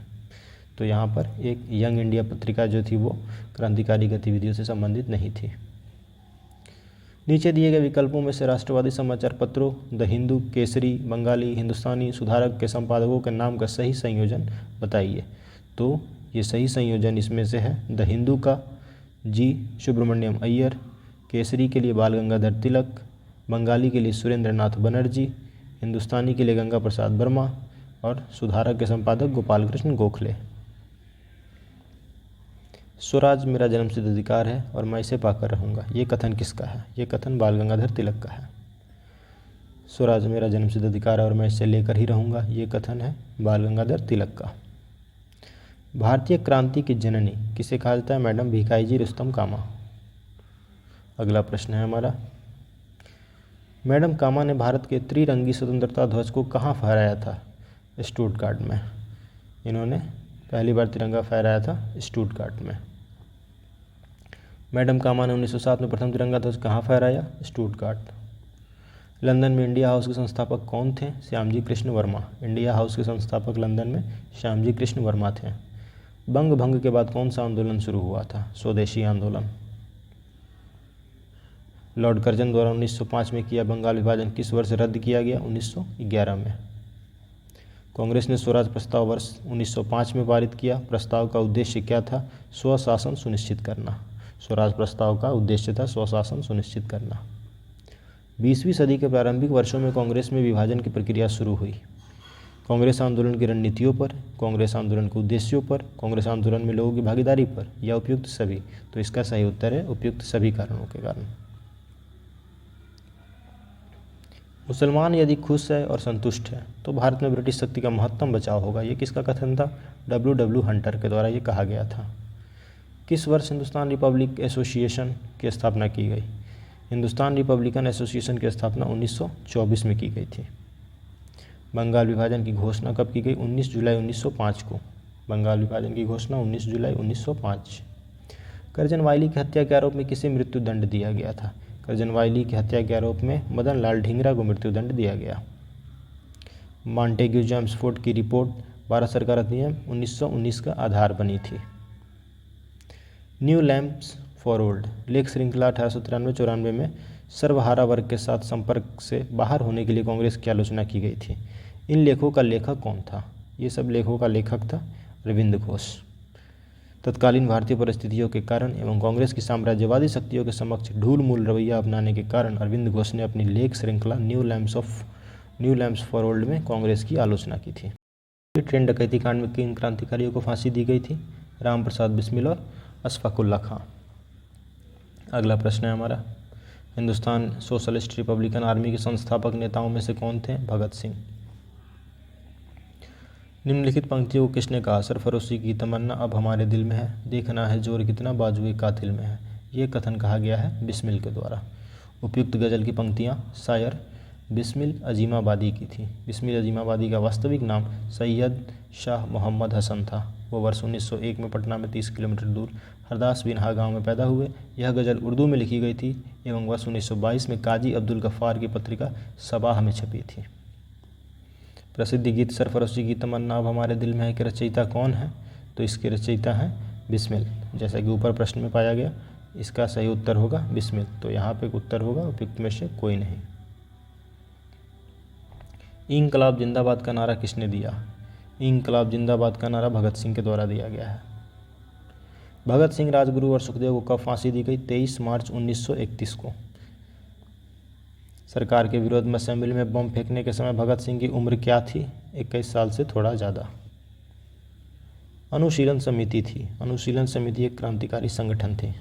तो यहाँ पर एक यंग इंडिया पत्रिका जो थी वो क्रांतिकारी गतिविधियों से संबंधित नहीं थी। नीचे दिए गए विकल्पों में से राष्ट्रवादी समाचार पत्रों द हिंदू, केसरी, बंगाली, हिंदुस्तानी, सुधारक के संपादकों के नाम का सही संयोजन बताइए। तो ये सही संयोजन इसमें से है द हिंदू का जी सुब्रमण्यम अय्यर, केसरी के लिए बाल गंगाधर तिलक, बंगाली के लिए सुरेंद्र नाथ बनर्जी, हिंदुस्तानी के लिए गंगा प्रसाद वर्मा और सुधारक के संपादक गोपाल कृष्ण गोखले। स्वराज मेरा जन्मसिद्ध अधिकार है और मैं इसे पाकर रहूँगा, ये कथन किसका है? ये कथन बाल गंगाधर तिलक का है। स्वराज मेरा जन्मसिद्ध अधिकार है और मैं इसे लेकर ही रहूँगा, ये कथन है बाल गंगाधर तिलक का। भारतीय क्रांति की जननी किसे कहा जाता है? मैडम भीखाईजी रुस्तम कामा। अगला प्रश्न है हमारा, मैडम कामा ने भारत के त्रिरंगी स्वतंत्रता ध्वज को कहाँ फहराया था? स्टुटगार्ट में। इन्होंने पहली बार तिरंगा फहराया था स्टुटगार्ट में। मैडम कामा ने 1907 में प्रथम तिरंगा ध्वज कहाँ फहराया? स्टुटगार्ट। लंदन में इंडिया हाउस के संस्थापक कौन थे? श्यामजी कृष्ण वर्मा। इंडिया हाउस के संस्थापक लंदन में श्यामजी कृष्ण वर्मा थे। बंग भंग के बाद कौन सा आंदोलन शुरू हुआ था? स्वदेशी आंदोलन। लॉर्ड कर्जन द्वारा 1905 में किया बंगाल विभाजन किस वर्ष रद्द किया गया? 1911 में। कांग्रेस ने स्वराज प्रस्ताव वर्ष 1905 में पारित किया। प्रस्ताव का उद्देश्य क्या था? स्वशासन सुनिश्चित करना। स्वराज प्रस्ताव का उद्देश्य था स्वशासन सुनिश्चित करना। 20वीं सदी के प्रारंभिक वर्षों में कांग्रेस में विभाजन की प्रक्रिया शुरू हुई। कांग्रेस आंदोलन की रणनीतियों पर, कांग्रेस आंदोलन के उद्देश्यों पर, कांग्रेस आंदोलन में लोगों की भागीदारी पर या उपयुक्त सभी? तो इसका सही उत्तर है उपयुक्त सभी कारणों के कारण। मुसलमान यदि खुश है और संतुष्ट है तो भारत में ब्रिटिश शक्ति का महत्तम बचाव होगा, ये किसका कथन था? W.W. हंटर के द्वारा ये कहा गया था। किस वर्ष हिंदुस्तान रिपब्लिक एसोसिएशन की स्थापना की गई? हिंदुस्तान रिपब्लिकन एसोसिएशन की स्थापना 1924 में की गई थी। बंगाल विभाजन की घोषणा कब की गई? 19 जुलाई 1905 को। बंगाल विभाजन की घोषणा 19 जुलाई 1905। करजन वायली की हत्या के आरोप में किसे मृत्युदंड दिया गया था? करजन वायली की हत्या के आरोप में मदन लाल ढींगरा को मृत्युदंड दिया गया। मॉन्टेग्यू जेम्स फोर्ड की रिपोर्ट भारत सरकार अधिनियम 1919 का आधार बनी थी। न्यू लैम्प्स फॉर ओल्ड लेख श्रृंखला 1893-94 में सर्वहारा वर्ग के साथ संपर्क से बाहर होने के लिए कांग्रेस की आलोचना की गई थी। इन लेखों का लेखक कौन था? ये सब लेखों का लेखक था अरविंद घोष। तत्कालीन भारतीय परिस्थितियों के कारण एवं कांग्रेस की साम्राज्यवादी शक्तियों के समक्ष ढूल मूल रवैया अपनाने के कारण अरविंद घोष ने अपनी लेख श्रृंखला न्यू लैम्प्स फॉर ओल्ड में कांग्रेस की आलोचना की थी। ट्रेन डकैती कांड में किन क्रांतिकारियों को फांसी दी गई थी? राम प्रसाद बिस्मिल और अशफाकुल्ला खां। अगला प्रश्न है हमारा, हिंदुस्तान सोशलिस्ट रिपब्लिकन आर्मी के संस्थापक नेताओं में से कौन थे? भगत सिंह। निम्नलिखित पंक्तियों को किसने कहा? सरफरोशी की तमन्ना अब हमारे दिल में है, देखना है जोर कितना बाजुए कातिल में है। ये कथन कहा गया है बिस्मिल के द्वारा। उपयुक्त गज़ल की पंक्तियाँ शायर बिस्मिल अजीमाबादी की थी। बिस्मिल अजीमाबादी का वास्तविक नाम सैयद शाह मोहम्मद हसन था। वो वर्ष 1901 में पटना में 30 किलोमीटर दूर हरदास बिनहा गांव में पैदा हुए। यह गज़ल उर्दू में लिखी गई थी एवं वर्ष 1922 में काजी अब्दुल गफ्फार की पत्रिका सबाह में छपी थी। प्रसिद्ध गीत सरफरोशी की तमन्ना अब हमारे दिल में है कि रचयिता कौन है? तो इसके रचयिता हैं बिस्मिल। जैसा कि ऊपर प्रश्न में पाया गया, इसका सही उत्तर होगा बिस्मिल। तो यहाँ पे उत्तर होगा उपयुक्त में से कोई नहीं। इंकलाब जिंदाबाद का नारा किसने दिया? इंकलाब जिंदाबाद का नारा भगत सिंह के द्वारा दिया गया है। भगत सिंह, राजगुरु और सुखदेव को कब फांसी दी गई? 23 मार्च 1931 को। सरकार के विरोध में असेंबली में बम फेंकने के समय भगत सिंह की उम्र क्या थी? 21 साल से थोड़ा ज़्यादा। अनुशीलन समिति थी। अनुशीलन समिति एक क्रांतिकारी संगठन थी।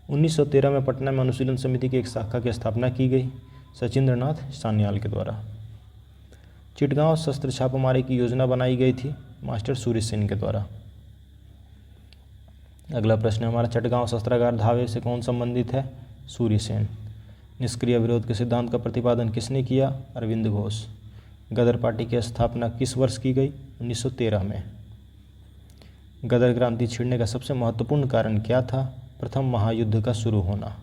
1913 में पटना में अनुशीलन समिति की एक शाखा की स्थापना की गई सचिंद्रनाथ सान्याल के द्वारा। चिटगांव शस्त्र छापामारी की योजना बनाई गई थी मास्टर सूर्य सेन के द्वारा। अगला प्रश्न है हमारा, चटगांव शस्त्रागार धावे से कौन संबंधित है? सूर्य सेन। निष्क्रिय विरोध के सिद्धांत का प्रतिपादन किसने किया? अरविंद घोष। गदर पार्टी की स्थापना किस वर्ष की गई? 1913 में। गदर क्रांति छिड़ने का सबसे महत्वपूर्ण कारण क्या था? प्रथम महायुद्ध का शुरू होना।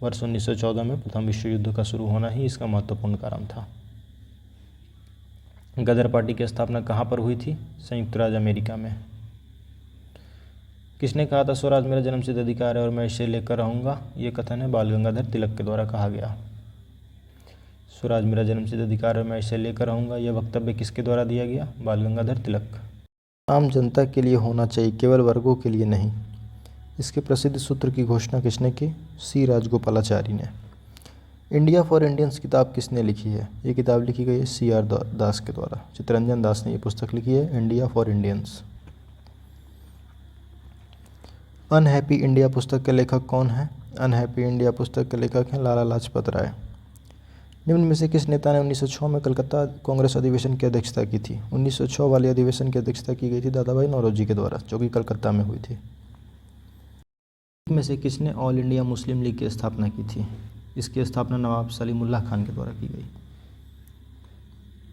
वर्ष 1914 में प्रथम विश्व युद्ध का शुरू होना ही इसका महत्वपूर्ण कारण था। गदर पार्टी की स्थापना कहाँ पर हुई थी? संयुक्त राज्य अमेरिका में। किसने कहा था स्वराज मेरा जन्मसिद्ध अधिकार है और मैं इसे लेकर रहूँगा? ये कथन है बाल गंगाधर तिलक के द्वारा कहा गया। स्वराज मेरा जन्मसिद्ध अधिकार है, मैं इसे लेकर रहूँगा, यह वक्तव्य किसके द्वारा दिया गया? बाल गंगाधर तिलक। आम जनता के लिए होना चाहिए, केवल वर्गों के लिए नहीं। इसके प्रसिद्ध सूत्र की घोषणा किसने की? सी राजगोपालाचारी ने। इंडिया फॉर इंडियंस किताब किसने लिखी है? ये किताब लिखी गई है CR दास के द्वारा। चित्तरंजन दास ने ये पुस्तक लिखी है India for Indians. Unhappy India पुस्तक के लेखक कौन है? अनहैप्पी इंडिया पुस्तक के लेखक हैं लाला लाजपत राय। निम्न में से किस नेता ने 1906 में कलकत्ता कांग्रेस अधिवेशन की अध्यक्षता की थी? 1906 वाले अधिवेशन की अध्यक्षता की गई थी दादा भाई नौरोजी के द्वारा, जो कि कलकत्ता में हुई थी। में से किसने ऑल इंडिया मुस्लिम लीग की स्थापना की थी? इसकी स्थापना नवाब सलीमुल्लाह खान के द्वारा की गई।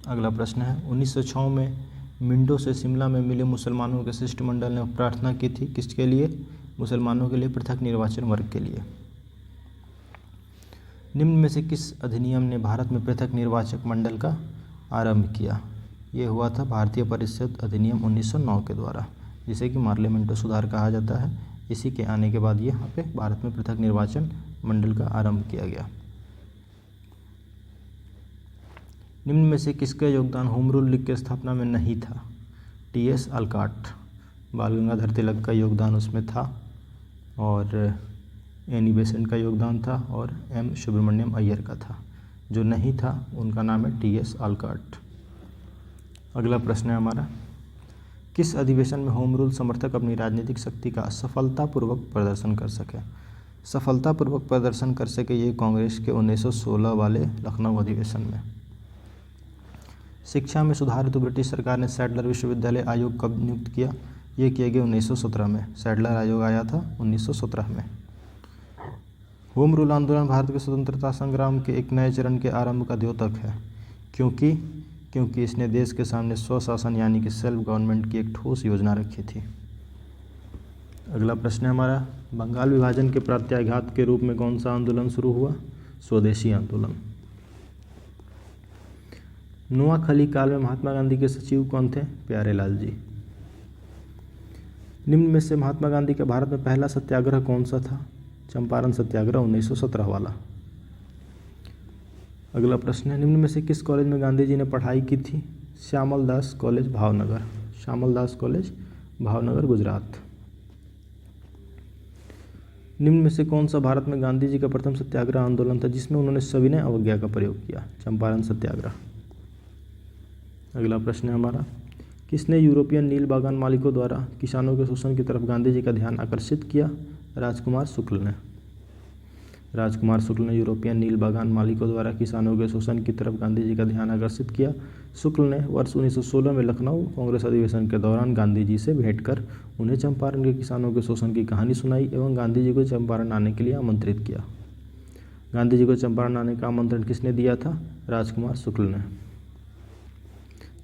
अगला प्रश्न है 1906 में मिंडो से शिमला में मिले मुसलमानों के शिष्टमंडल ने प्रार्थना की थी किसके लिए? मुसलमानों के लिए पृथक निर्वाचन वर्ग के लिए। निम्न में से किस अधिनियम ने भारत में पृथक निर्वाचक मंडल का आरंभ किया? ये हुआ था भारतीय परिषद अधिनियम 1909 के द्वारा, जिसे कि पार्लियामेंटो सुधार कहा जाता है। इसी के आने के बाद ये यहाँ पे भारत में पृथक निर्वाचन मंडल का आरंभ किया गया। निम्न में से किसका योगदान होम रूल लीग की स्थापना में नहीं था? TS Olcott. बाल गंगाधर तिलक का योगदान उसमें था और एनी बेसेंट का योगदान था और M सुब्रमण्यम अय्यर का था। जो नहीं था उनका नाम है TS अलकाट। अगला प्रश्न है हमारा, किस अधिवेशन में होम रूल समर्थक अपनी राजनीतिक शक्ति का सफलतापूर्वक प्रदर्शन कर सके? सफलतापूर्वक प्रदर्शन कर सके ये कांग्रेस के 1916 वाले लखनऊ अधिवेशन में। शिक्षा में सुधार हेतु ब्रिटिश सरकार ने सैडलर विश्वविद्यालय आयोग कब नियुक्त किया? ये किया गया 1917 में। सैडलर आयोग आया था 1917 में। होम रूल आंदोलन भारत के स्वतंत्रता संग्राम के एक नए चरण के आरंभ का द्योतक है। क्योंकि इसने देश के सामने स्वशासन यानी कि सेल्फ गवर्नमेंट की एक ठोस योजना रखी थी। अगला प्रश्न है हमारा, बंगाल विभाजन के प्रत्याघात के रूप में कौन सा आंदोलन शुरू हुआ? स्वदेशी आंदोलन। नोआखली काल में महात्मा गांधी के सचिव कौन थे? प्यारेलाल जी। निम्न में से महात्मा गांधी का भारत में पहला सत्याग्रह कौन सा था? चंपारण सत्याग्रह 1917 वाला। अगला प्रश्न है, निम्न में से किस कॉलेज में गांधी जी ने पढ़ाई की थी? श्यामल दास कॉलेज भावनगर। श्यामल दास कॉलेज भावनगर गुजरात। निम्न में से कौन सा भारत में गांधी जी का प्रथम सत्याग्रह आंदोलन था जिसमें उन्होंने सविनय अवज्ञा का प्रयोग किया? चंपारण सत्याग्रह। अगला प्रश्न है हमारा, किसने यूरोपियन नील बागान मालिकों द्वारा किसानों के शोषण की तरफ गांधी जी का ध्यान आकर्षित किया? राजकुमार शुक्ल ने। राजकुमार शुक्ल ने यूरोपियन नील बागान मालिकों द्वारा किसानों के शोषण की तरफ गांधी जी का ध्यान आकर्षित किया। शुक्ल ने वर्ष 1916 में लखनऊ कांग्रेस अधिवेशन के दौरान गांधी जी से भेंट कर उन्हें चंपारण के किसानों के शोषण की कहानी सुनाई एवं गांधी जी को चंपारण आने के लिए आमंत्रित किया। गांधी जी को चंपारण आने का आमंत्रण किसने दिया था? राजकुमार शुक्ल ने।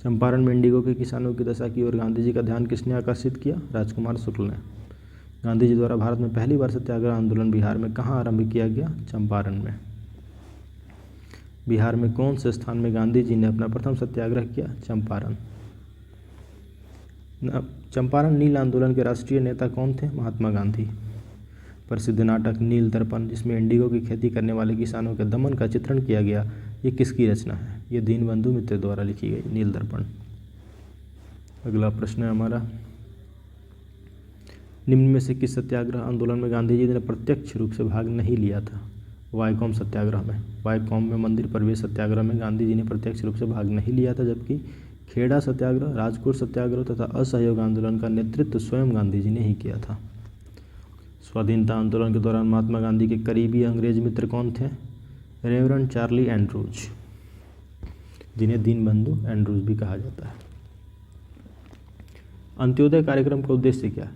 चंपारण में इंडिगो के किसानों की दशा की ओर गांधी जी का ध्यान किसने आकर्षित किया? राजकुमार शुक्ल ने। गांधी जी द्वारा भारत में पहली बार सत्याग्रह आंदोलन बिहार में कहाँ आरंभ किया गया? चंपारण में। बिहार में कौन से स्थान में गांधी जी ने अपना प्रथम सत्याग्रह किया? चंपारण। चंपारण नील आंदोलन के राष्ट्रीय नेता कौन थे? महात्मा गांधी। प्रसिद्ध नाटक नील दर्पण, जिसमें इंडिगो की खेती करने वाले किसानों के दमन का चित्रण किया गया, ये किसकी रचना है? ये दीनबंधु मित्र द्वारा लिखी गई नील दर्पण। अगला प्रश्न है हमारा, निम्न में से किस सत्याग्रह आंदोलन में गांधी जी ने प्रत्यक्ष रूप से भाग नहीं लिया था? वायकॉम सत्याग्रह में। वायकॉम में मंदिर प्रवेश सत्याग्रह में गांधी जी ने प्रत्यक्ष रूप से भाग नहीं लिया था, जबकि खेड़ा सत्याग्रह, राजकोट सत्याग्रह तथा असहयोग आंदोलन का नेतृत्व स्वयं गांधी जी ने ही किया था। स्वाधीनता आंदोलन के दौरान महात्मा गांधी के करीबी अंग्रेज मित्र कौन थे? रेवरेंड चार्ली एंड्रूज, जिन्हें दीनबंधु एंड्रूज भी कहा जाता है। अंत्योदय कार्यक्रम का उद्देश्य क्या है?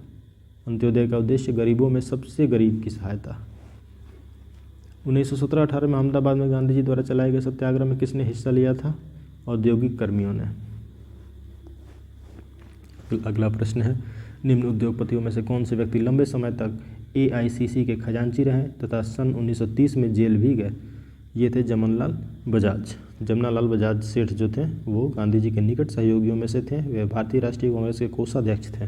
अंत्योदय का उद्देश्य गरीबों में सबसे गरीब की सहायता। 1917-18 में अहमदाबाद में गांधी जी द्वारा चलाए गए सत्याग्रह में किसने हिस्सा लिया था? औद्योगिक कर्मियों ने। अगला प्रश्न है, निम्न उद्योगपतियों में से कौन से व्यक्ति लंबे समय तक AICC के खजांची रहे तथा सन 1930 में जेल भी गए? ये थे जमनालाल बजाज। जमनालाल बजाज सेठ जो थे वो गांधी जी के निकट सहयोगियों में से थे। वे भारतीय राष्ट्रीय कांग्रेस के कोषाध्यक्ष थे।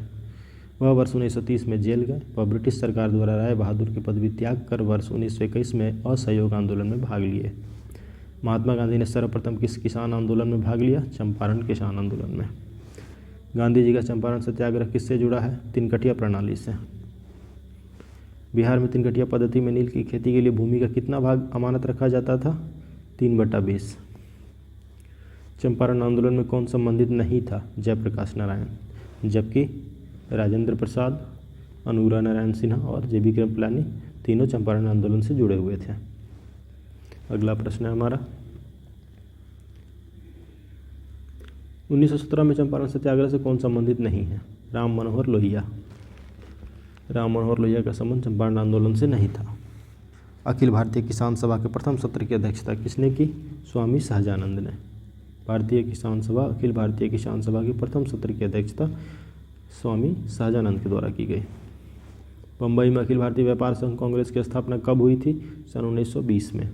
वह वर्ष 1930 में जेल गए। वह ब्रिटिश सरकार द्वारा राय बहादुर की पदवी त्याग कर वर्ष 1921 में असहयोग आंदोलन में भाग लिए। महात्मा गांधी ने सर्वप्रथम किस किसान आंदोलन में भाग लिया? चंपारण किसान आंदोलन में। गांधी जी का चंपारण सत्याग्रह किससे जुड़ा है? तिनकटिया प्रणाली से। बिहार में तिनकटिया पद्धति में नील की खेती के लिए भूमि का कितना भाग अमानत रखा जाता था? 3/20। चंपारण आंदोलन में कौन संबंधित नहीं था? जयप्रकाश नारायण, जबकि राजेंद्र प्रसाद, अनुग्रह नारायण सिन्हा और JB कृपलानी तीनों चंपारण आंदोलन से जुड़े हुए थे। अगला प्रश्न है हमारा, 1917 में चंपारण सत्याग्रह से कौन संबंधित नहीं है? राम मनोहर लोहिया। राम मनोहर लोहिया का संबंध चंपारण आंदोलन से नहीं था। अखिल भारतीय किसान सभा के प्रथम सत्र की अध्यक्षता किसने की? स्वामी सहजानंद ने। भारतीय किसान सभा, अखिल भारतीय किसान सभा के प्रथम सत्र की अध्यक्षता स्वामी सहजानंद के द्वारा की गई। बम्बई में अखिल भारतीय व्यापार संघ कांग्रेस की स्थापना कब हुई थी? सन 1920 में।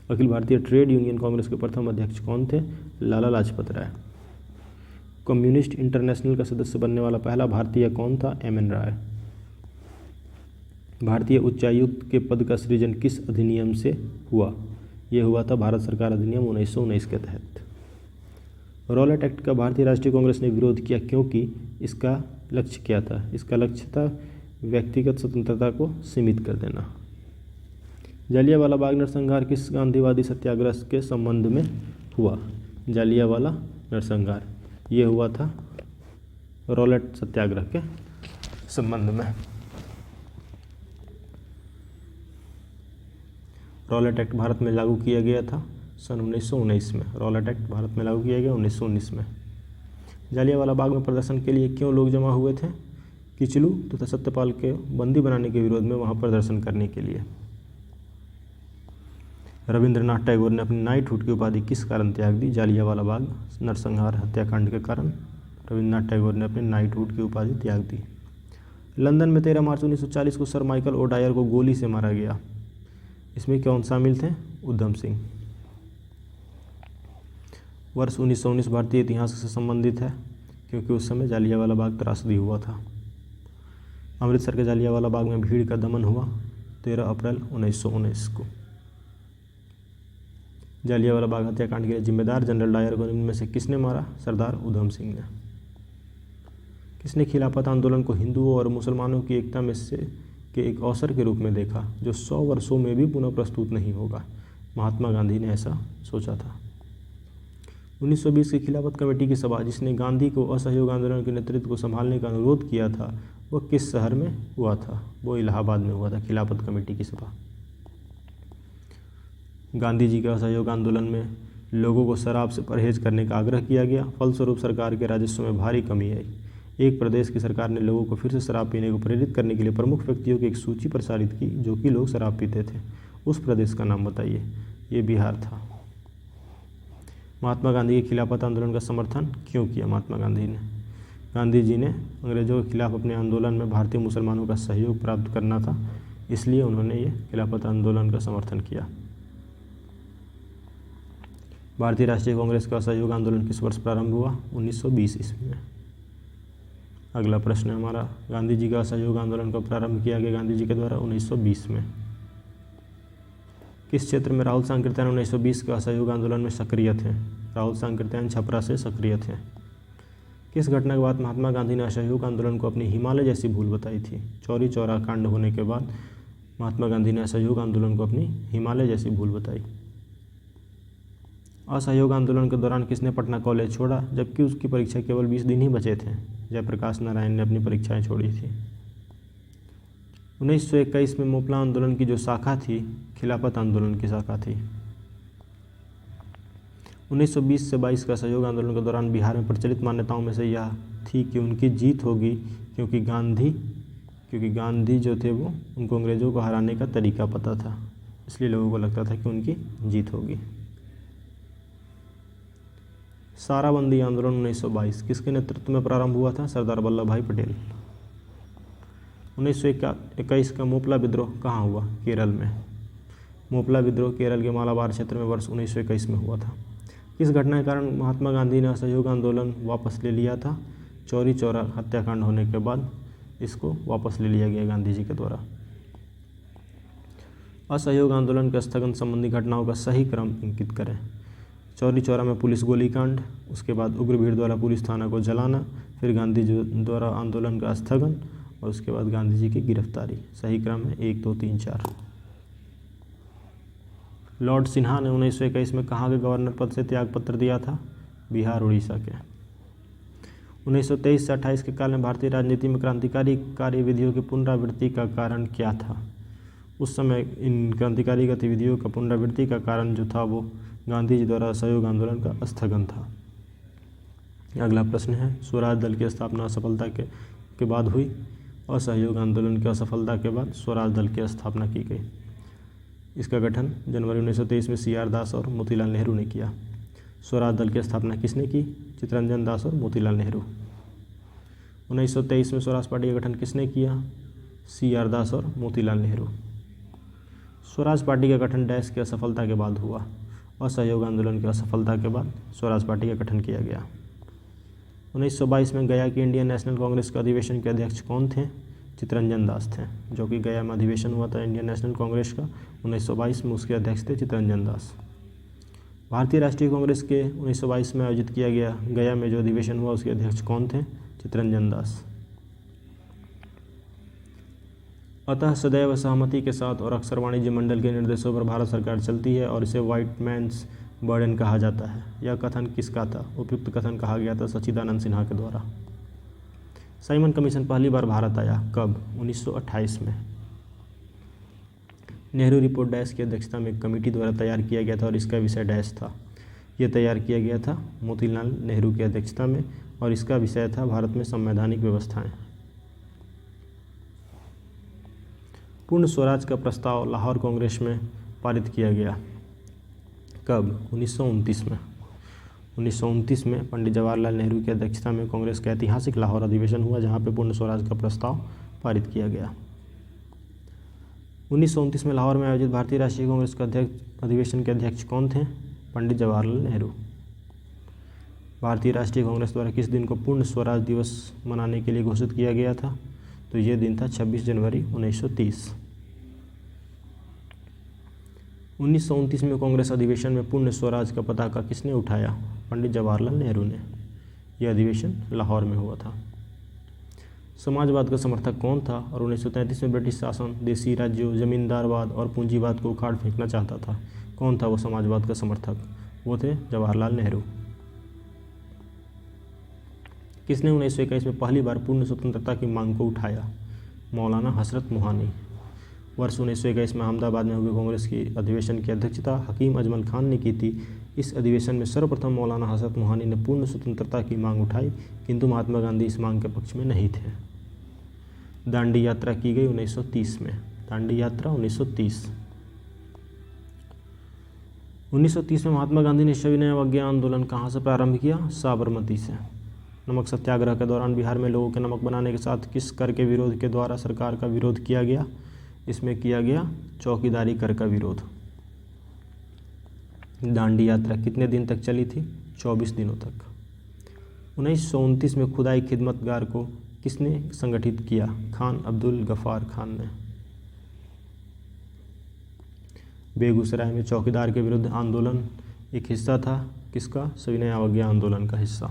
अखिल भारतीय ट्रेड यूनियन कांग्रेस के प्रथम अध्यक्ष कौन थे? लाला लाजपत राय। कम्युनिस्ट इंटरनेशनल का सदस्य बनने वाला पहला भारतीय कौन था? MN राय। भारतीय उच्चायुक्त के पद का सृजन किस अधिनियम से हुआ? यह हुआ था भारत सरकार अधिनियम 1919 के तहत। रॉलेट एक्ट का भारतीय राष्ट्रीय कांग्रेस ने विरोध किया क्योंकि इसका लक्ष्य क्या था? इसका लक्ष्य था व्यक्तिगत स्वतंत्रता को सीमित कर देना। जालियांवाला बाग नरसंहार किस गांधीवादी सत्याग्रह के संबंध में हुआ? जालियांवाला नरसंहार ये हुआ था रॉलेट सत्याग्रह के संबंध में। रॉलेट एक्ट भारत में लागू किया गया था सन 1919 में। रॉलेट एक्ट भारत में लागू किया गया 1919 में। जालियांवाला बाग में प्रदर्शन के लिए क्यों लोग जमा हुए थे? किचलू तथा सत्यपाल के बंदी बनाने के विरोध में वहां प्रदर्शन करने के लिए। रविंद्रनाथ टैगोर ने अपनी नाइटहुड की उपाधि किस कारण त्याग दी? जालियांवाला बाग नरसंहार हत्याकांड के कारण रविंद्रनाथ टैगोर ने अपनी नाइटहुड की उपाधि त्याग दी। लंदन में 13 मार्च 1940 को सर माइकल ओडायर को गोली से मारा गया। इसमें कौन शामिल थे? उधम सिंह। वर्ष 1919 भारतीय इतिहास से संबंधित है क्योंकि उस समय जालियांवाला बाग त्रासदी हुआ था। अमृतसर के जालियांवाला बाग में भीड़ का दमन हुआ 13 अप्रैल 1919 को। जालियांवाला बाग हत्याकांड के लिए जिम्मेदार जनरल डायर को निम्न में से किसने मारा? सरदार उधम सिंह ने। किसने खिलाफत आंदोलन को हिंदुओं और मुसलमानों की एकता में से के एक अवसर के रूप में देखा जो 100 वर्षों में भी पुनः प्रस्तुत नहीं होगा? महात्मा गांधी ने ऐसा सोचा था। 1920 की खिलाफत कमेटी की सभा जिसने गांधी को असहयोग आंदोलन के नेतृत्व को संभालने का अनुरोध किया था वह किस शहर में हुआ था? वो इलाहाबाद में हुआ था खिलाफत कमेटी की सभा। गांधी जी के असहयोग आंदोलन में लोगों को शराब से परहेज करने का आग्रह किया गया। फलस्वरूप सरकार के राजस्व में भारी कमी आई। एक प्रदेश की सरकार ने लोगों को फिर से शराब पीने को प्रेरित करने के लिए प्रमुख व्यक्तियों की एक सूची प्रसारित की जो कि लोग शराब पीते थे। उस प्रदेश का नाम बताइए। ये बिहार था। महात्मा गांधी के खिलाफत आंदोलन का समर्थन क्यों किया महात्मा गांधी ने? गांधी जी ने अंग्रेजों के खिलाफ अपने आंदोलन में भारतीय मुसलमानों का सहयोग प्राप्त करना था, इसलिए उन्होंने ये खिलाफत आंदोलन का समर्थन किया। भारतीय राष्ट्रीय कांग्रेस का असहयोग आंदोलन किस वर्ष प्रारंभ हुआ? 1920 ईस्वी में। अगला प्रश्न है हमारा, गांधी जी का असहयोग आंदोलन कब प्रारंभ किया गया गांधी जी के द्वारा? 1920 में। किस क्षेत्र में राहुल सांकृत्यायन 1920 का असहयोग आंदोलन में सक्रिय थे? राहुल सांकृत्यायन छपरा से सक्रिय थे। किस घटना के बाद महात्मा गांधी ने असहयोग आंदोलन को अपनी हिमालय जैसी भूल बताई थी? चौरी चौरा कांड होने के बाद महात्मा गांधी ने असहयोग आंदोलन को अपनी हिमालय जैसी भूल बताई। असहयोग आंदोलन के दौरान किसने पटना कॉलेज छोड़ा जबकि उसकी परीक्षा केवल 20 दिन ही बचे थे? जयप्रकाश नारायण ने अपनी परीक्षाएं छोड़ी थी। 1921 में मोपला आंदोलन की जो शाखा थी खिलाफत आंदोलन की शाखा थी। 1920 से 22 का असहयोग आंदोलन के दौरान बिहार में प्रचलित मान्यताओं में से यह थी कि उनकी जीत होगी क्योंकि गांधी जो थे वो उनको अंग्रेज़ों को हराने का तरीका पता था, इसलिए लोगों को लगता था कि उनकी जीत होगी। साराबंदी आंदोलन 1922 किसके नेतृत्व में प्रारंभ हुआ था? सरदार वल्लभ भाई पटेल। 1921 का मोपला विद्रोह कहाँ हुआ? केरल में। मोपला विद्रोह केरल के मालाबार क्षेत्र में वर्ष 1921 में हुआ था। किस घटना के कारण महात्मा गांधी ने असहयोग आंदोलन वापस ले लिया था? चौरी चौरा हत्याकांड होने के बाद इसको वापस ले लिया गया गांधी जी के द्वारा। असहयोग आंदोलन के स्थगन संबंधी घटनाओं का सही क्रम अंकित करें। चौरी चौरा में पुलिस गोलीकांड, उसके बाद उग्र भीड़ द्वारा पुलिस थाना को जलाना, फिर गांधी जी द्वारा आंदोलन का स्थगन और उसके बाद गांधी जी की गिरफ्तारी। सही क्रम है 1, 2, 3, 4। लॉर्ड सिन्हा ने 1921 में कहाँ के गवर्नर पद से त्यागपत्र दिया था? बिहार उड़ीसा के। 1923 से 28 के काल में भारतीय राजनीति में क्रांतिकारी कार्यविधियों की पुनरावृत्ति का कारण क्या था? उस समय इन क्रांतिकारी गतिविधियों का पुनरावृत्ति का कारण जो था वो गांधी जी द्वारा असहयोग आंदोलन का स्थगन था। अगला प्रश्न है, स्वराज दल की स्थापना असफलता के बाद हुई। असहयोग आंदोलन की असफलता के बाद स्वराज दल की स्थापना की गई। इसका गठन जनवरी 1923 में CR दास और मोतीलाल नेहरू ने किया। स्वराज दल की स्थापना किसने की? चित्तरंजन दास और मोतीलाल नेहरू। 1923 में स्वराज पार्टी का गठन किसने किया? CR दास और मोतीलाल नेहरू। स्वराज पार्टी का गठन डैश की असफलता के बाद हुआ। असहयोग आंदोलन की असफलता के बाद स्वराज पार्टी का गठन किया गया। 1922 में गया की इंडियन नेशनल कांग्रेस के अधिवेशन के अध्यक्ष कौन थे? चित्तरंजन दास थे, जो कि गया में अधिवेशन हुआ था इंडियन नेशनल कांग्रेस का 1922 में, उसके अध्यक्ष थे चित्तरंजन दास। भारतीय राष्ट्रीय कांग्रेस के 1922 में आयोजित किया गया गया में जो अधिवेशन हुआ उसके अध्यक्ष कौन थे? चित्तरंजन दास। अतः सदैव सहमति के साथ और अक्सर वाणिज्य मंडल के निर्देशों पर भारत सरकार चलती है और इसे व्हाइट मैन्स बर्डन कहा जाता है। यह कथन किसका था? उपयुक्त कथन कहा गया था सच्चिदानंद सिन्हा के द्वारा। साइमन कमीशन पहली बार भारत आया कब? 1928 में। नेहरू रिपोर्ट डैश की अध्यक्षता में एक कमेटी द्वारा तैयार किया गया था और इसका विषय डैश था। यह तैयार किया गया था मोतीलाल नेहरू की अध्यक्षता में और इसका विषय था भारत में संवैधानिक व्यवस्थाएं। पूर्ण स्वराज का प्रस्ताव लाहौर कांग्रेस में पारित किया गया कब? 1929 में। 1929 में पंडित जवाहरलाल नेहरू की अध्यक्षता में कांग्रेस का ऐतिहासिक लाहौर अधिवेशन हुआ जहां पे पूर्ण स्वराज का प्रस्ताव पारित किया गया। 1929 में लाहौर में आयोजित भारतीय राष्ट्रीय कांग्रेस के अधिवेशन के अध्यक्ष कौन थे? पंडित जवाहरलाल नेहरू। भारतीय राष्ट्रीय कांग्रेस द्वारा किस दिन को पूर्ण स्वराज दिवस मनाने के लिए घोषित किया गया था? तो ये दिन था 26 जनवरी 1930। 1929 में कांग्रेस अधिवेशन में पूर्ण स्वराज का पताका किसने उठाया? पंडित जवाहरलाल नेहरू ने। यह अधिवेशन लाहौर में हुआ था। समाजवाद का समर्थक कौन था और 1933 में ब्रिटिश शासन देसी राज्यों, जमींदारवाद और पूंजीवाद को उखाड़ फेंकना चाहता था? कौन था वो समाजवाद का समर्थक? वो थे जवाहरलाल नेहरू। किसने 1921 में पहली बार पूर्ण स्वतंत्रता की मांग को उठाया? मौलाना हसरत मोहानी। वर्ष 1921 में अहमदाबाद में हुए कांग्रेस की अधिवेशन की अध्यक्षता हकीम अजमल खान ने की थी। इस अधिवेशन में सर्वप्रथम मौलाना हसरत मोहानी ने पूर्ण स्वतंत्रता की मांग उठाई, किंतु महात्मा गांधी इस मांग के पक्ष में नहीं थे। दांडी यात्रा की गई 1930 में। दांडी यात्रा 1930। 1930 में महात्मा गांधी ने सविनय अवज्ञा आंदोलन कहाँ से प्रारंभ किया? साबरमती से। नमक सत्याग्रह के दौरान बिहार में लोगों के नमक बनाने के साथ किस कर के विरोध के द्वारा सरकार का विरोध किया गया? इसमें किया गया चौकीदारी कर का विरोध। दांडी यात्रा कितने दिन तक चली थी? 24 दिनों तक। 1929 में खुदाई खिदमतगार को किसने संगठित किया? खान अब्दुल गफ्फार खान ने। बेगूसराय में चौकीदार के विरुद्ध आंदोलन एक हिस्सा था किसका? सविनय अवज्ञा आंदोलन का हिस्सा।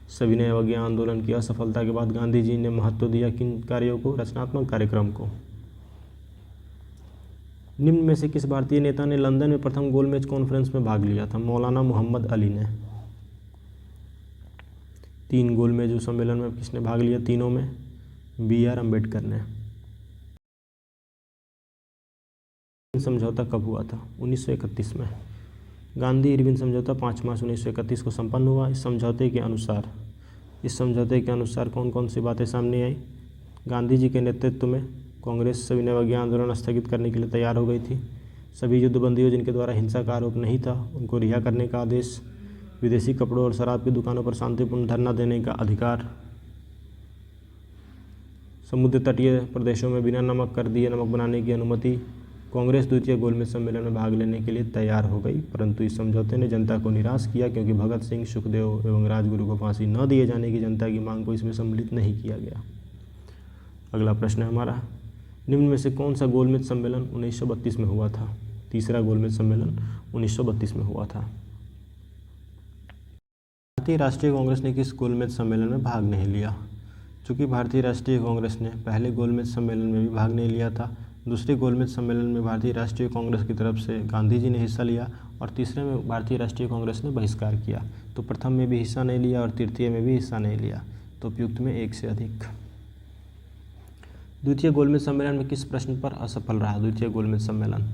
सविनय अवज्ञा आंदोलन की असफलता के बाद गांधी जी ने महत्व दिया किन कार्यों को? रचनात्मक कार्यक्रम को। निम्न में से किस भारतीय नेता ने लंदन में प्रथम गोलमेज कॉन्फ्रेंस में भाग लिया था? मौलाना मोहम्मद अली ने। 3 गोलमेज सम्मेलन में किसने भाग लिया? तीनों में BR अम्बेडकर ने। समझौता कब हुआ था? 1931 में। गांधी इरविन समझौता 5 मार्च 1931 को संपन्न हुआ। इस समझौते के अनुसार कौन कौन सी बातें सामने आई? गांधी जी के नेतृत्व में कांग्रेस सविनय अवज्ञा आंदोलन स्थगित करने के लिए तैयार हो गई थी। सभी युद्धबंदियों जिनके द्वारा हिंसा का आरोप नहीं था उनको रिहा करने का आदेश। विदेशी कपड़ों और शराब की दुकानों पर शांतिपूर्ण धरना देने का अधिकार। समुद्र तटीय प्रदेशों में बिना नमक कर दिए नमक बनाने की अनुमति। कांग्रेस द्वितीय गोलमेज सम्मेलन में भाग लेने के लिए तैयार हो गई, परंतु इस समझौते ने जनता को निराश किया क्योंकि भगत सिंह, सुखदेव एवं राजगुरु को फांसी न दिए जाने की जनता की मांग को इसमें सम्मिलित नहीं किया गया। अगला प्रश्न है हमारा, निम्न में से कौन सा गोलमेज सम्मेलन 1932 में हुआ था? तीसरा गोलमेज सम्मेलन 1932 में हुआ था। भारतीय राष्ट्रीय कांग्रेस ने किस गोलमेज सम्मेलन में भाग नहीं लिया? चूँकि भारतीय राष्ट्रीय कांग्रेस ने पहले गोलमेज सम्मेलन में भी भाग नहीं लिया था, दूसरे गोलमेज सम्मेलन में भारतीय राष्ट्रीय कांग्रेस की तरफ से गांधी जी ने हिस्सा लिया और तीसरे में भारतीय राष्ट्रीय कांग्रेस ने बहिष्कार किया, तो प्रथम में भी हिस्सा नहीं लिया और तृतीय में भी हिस्सा नहीं लिया, तो उपयुक्त में 1 से अधिक। द्वितीय गोलमेज सम्मेलन में किस प्रश्न पर असफल रहा? द्वितीय गोलमेज सम्मेलन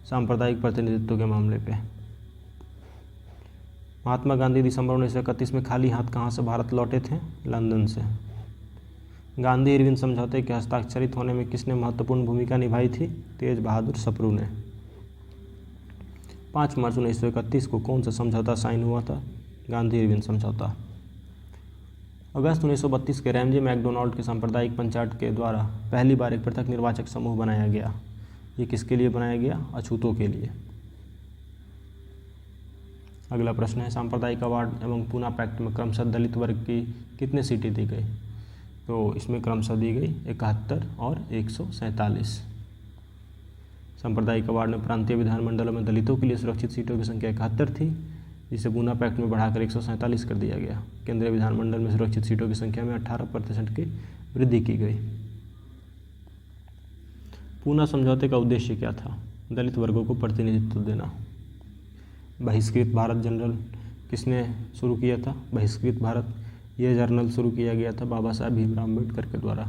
सांप्रदायिक प्रतिनिधित्व के मामले पे। महात्मा गांधी दिसंबर 1931 में खाली हाथ कहाँ से भारत लौटे थे? लंदन से। गांधी इरविन समझौते के हस्ताक्षरित होने में किसने महत्वपूर्ण भूमिका निभाई थी? तेज बहादुर सप्रू ने। 5 मार्च 1931 को कौन सा समझौता साइन हुआ था? गांधी इरविन समझौता। अगस्त 1932 के रैमजे मैकडोनाल्ड के सांप्रदायिक पंचायत के द्वारा पहली बार एक पृथक निर्वाचक समूह बनाया गया। ये किसके लिए बनाया गया? अछूतों के लिए। अगला प्रश्न है, सांप्रदायिक अवार्ड एवं पूना पैक्ट में क्रमशः दलित वर्ग की कितनी सीटें दी गई? तो इसमें क्रमशः दी गई 71 और 147। सांप्रदायिक अवार्ड में प्रांतीय विधानमंडलों में दलितों के लिए सुरक्षित सीटों की संख्या 71 थी, जिसे पूना पैक्ट में बढ़ाकर 147 कर दिया गया। केंद्रीय विधानमंडल में सुरक्षित सीटों की संख्या में 18% की वृद्धि की गई। पूना समझौते का उद्देश्य क्या था? दलित वर्गों को प्रतिनिधित्व देना। बहिष्कृत भारत जनरल किसने शुरू किया था? बहिष्कृत भारत ये जर्नल शुरू किया गया था बाबा साहब भीमराव अम्बेडकर के द्वारा।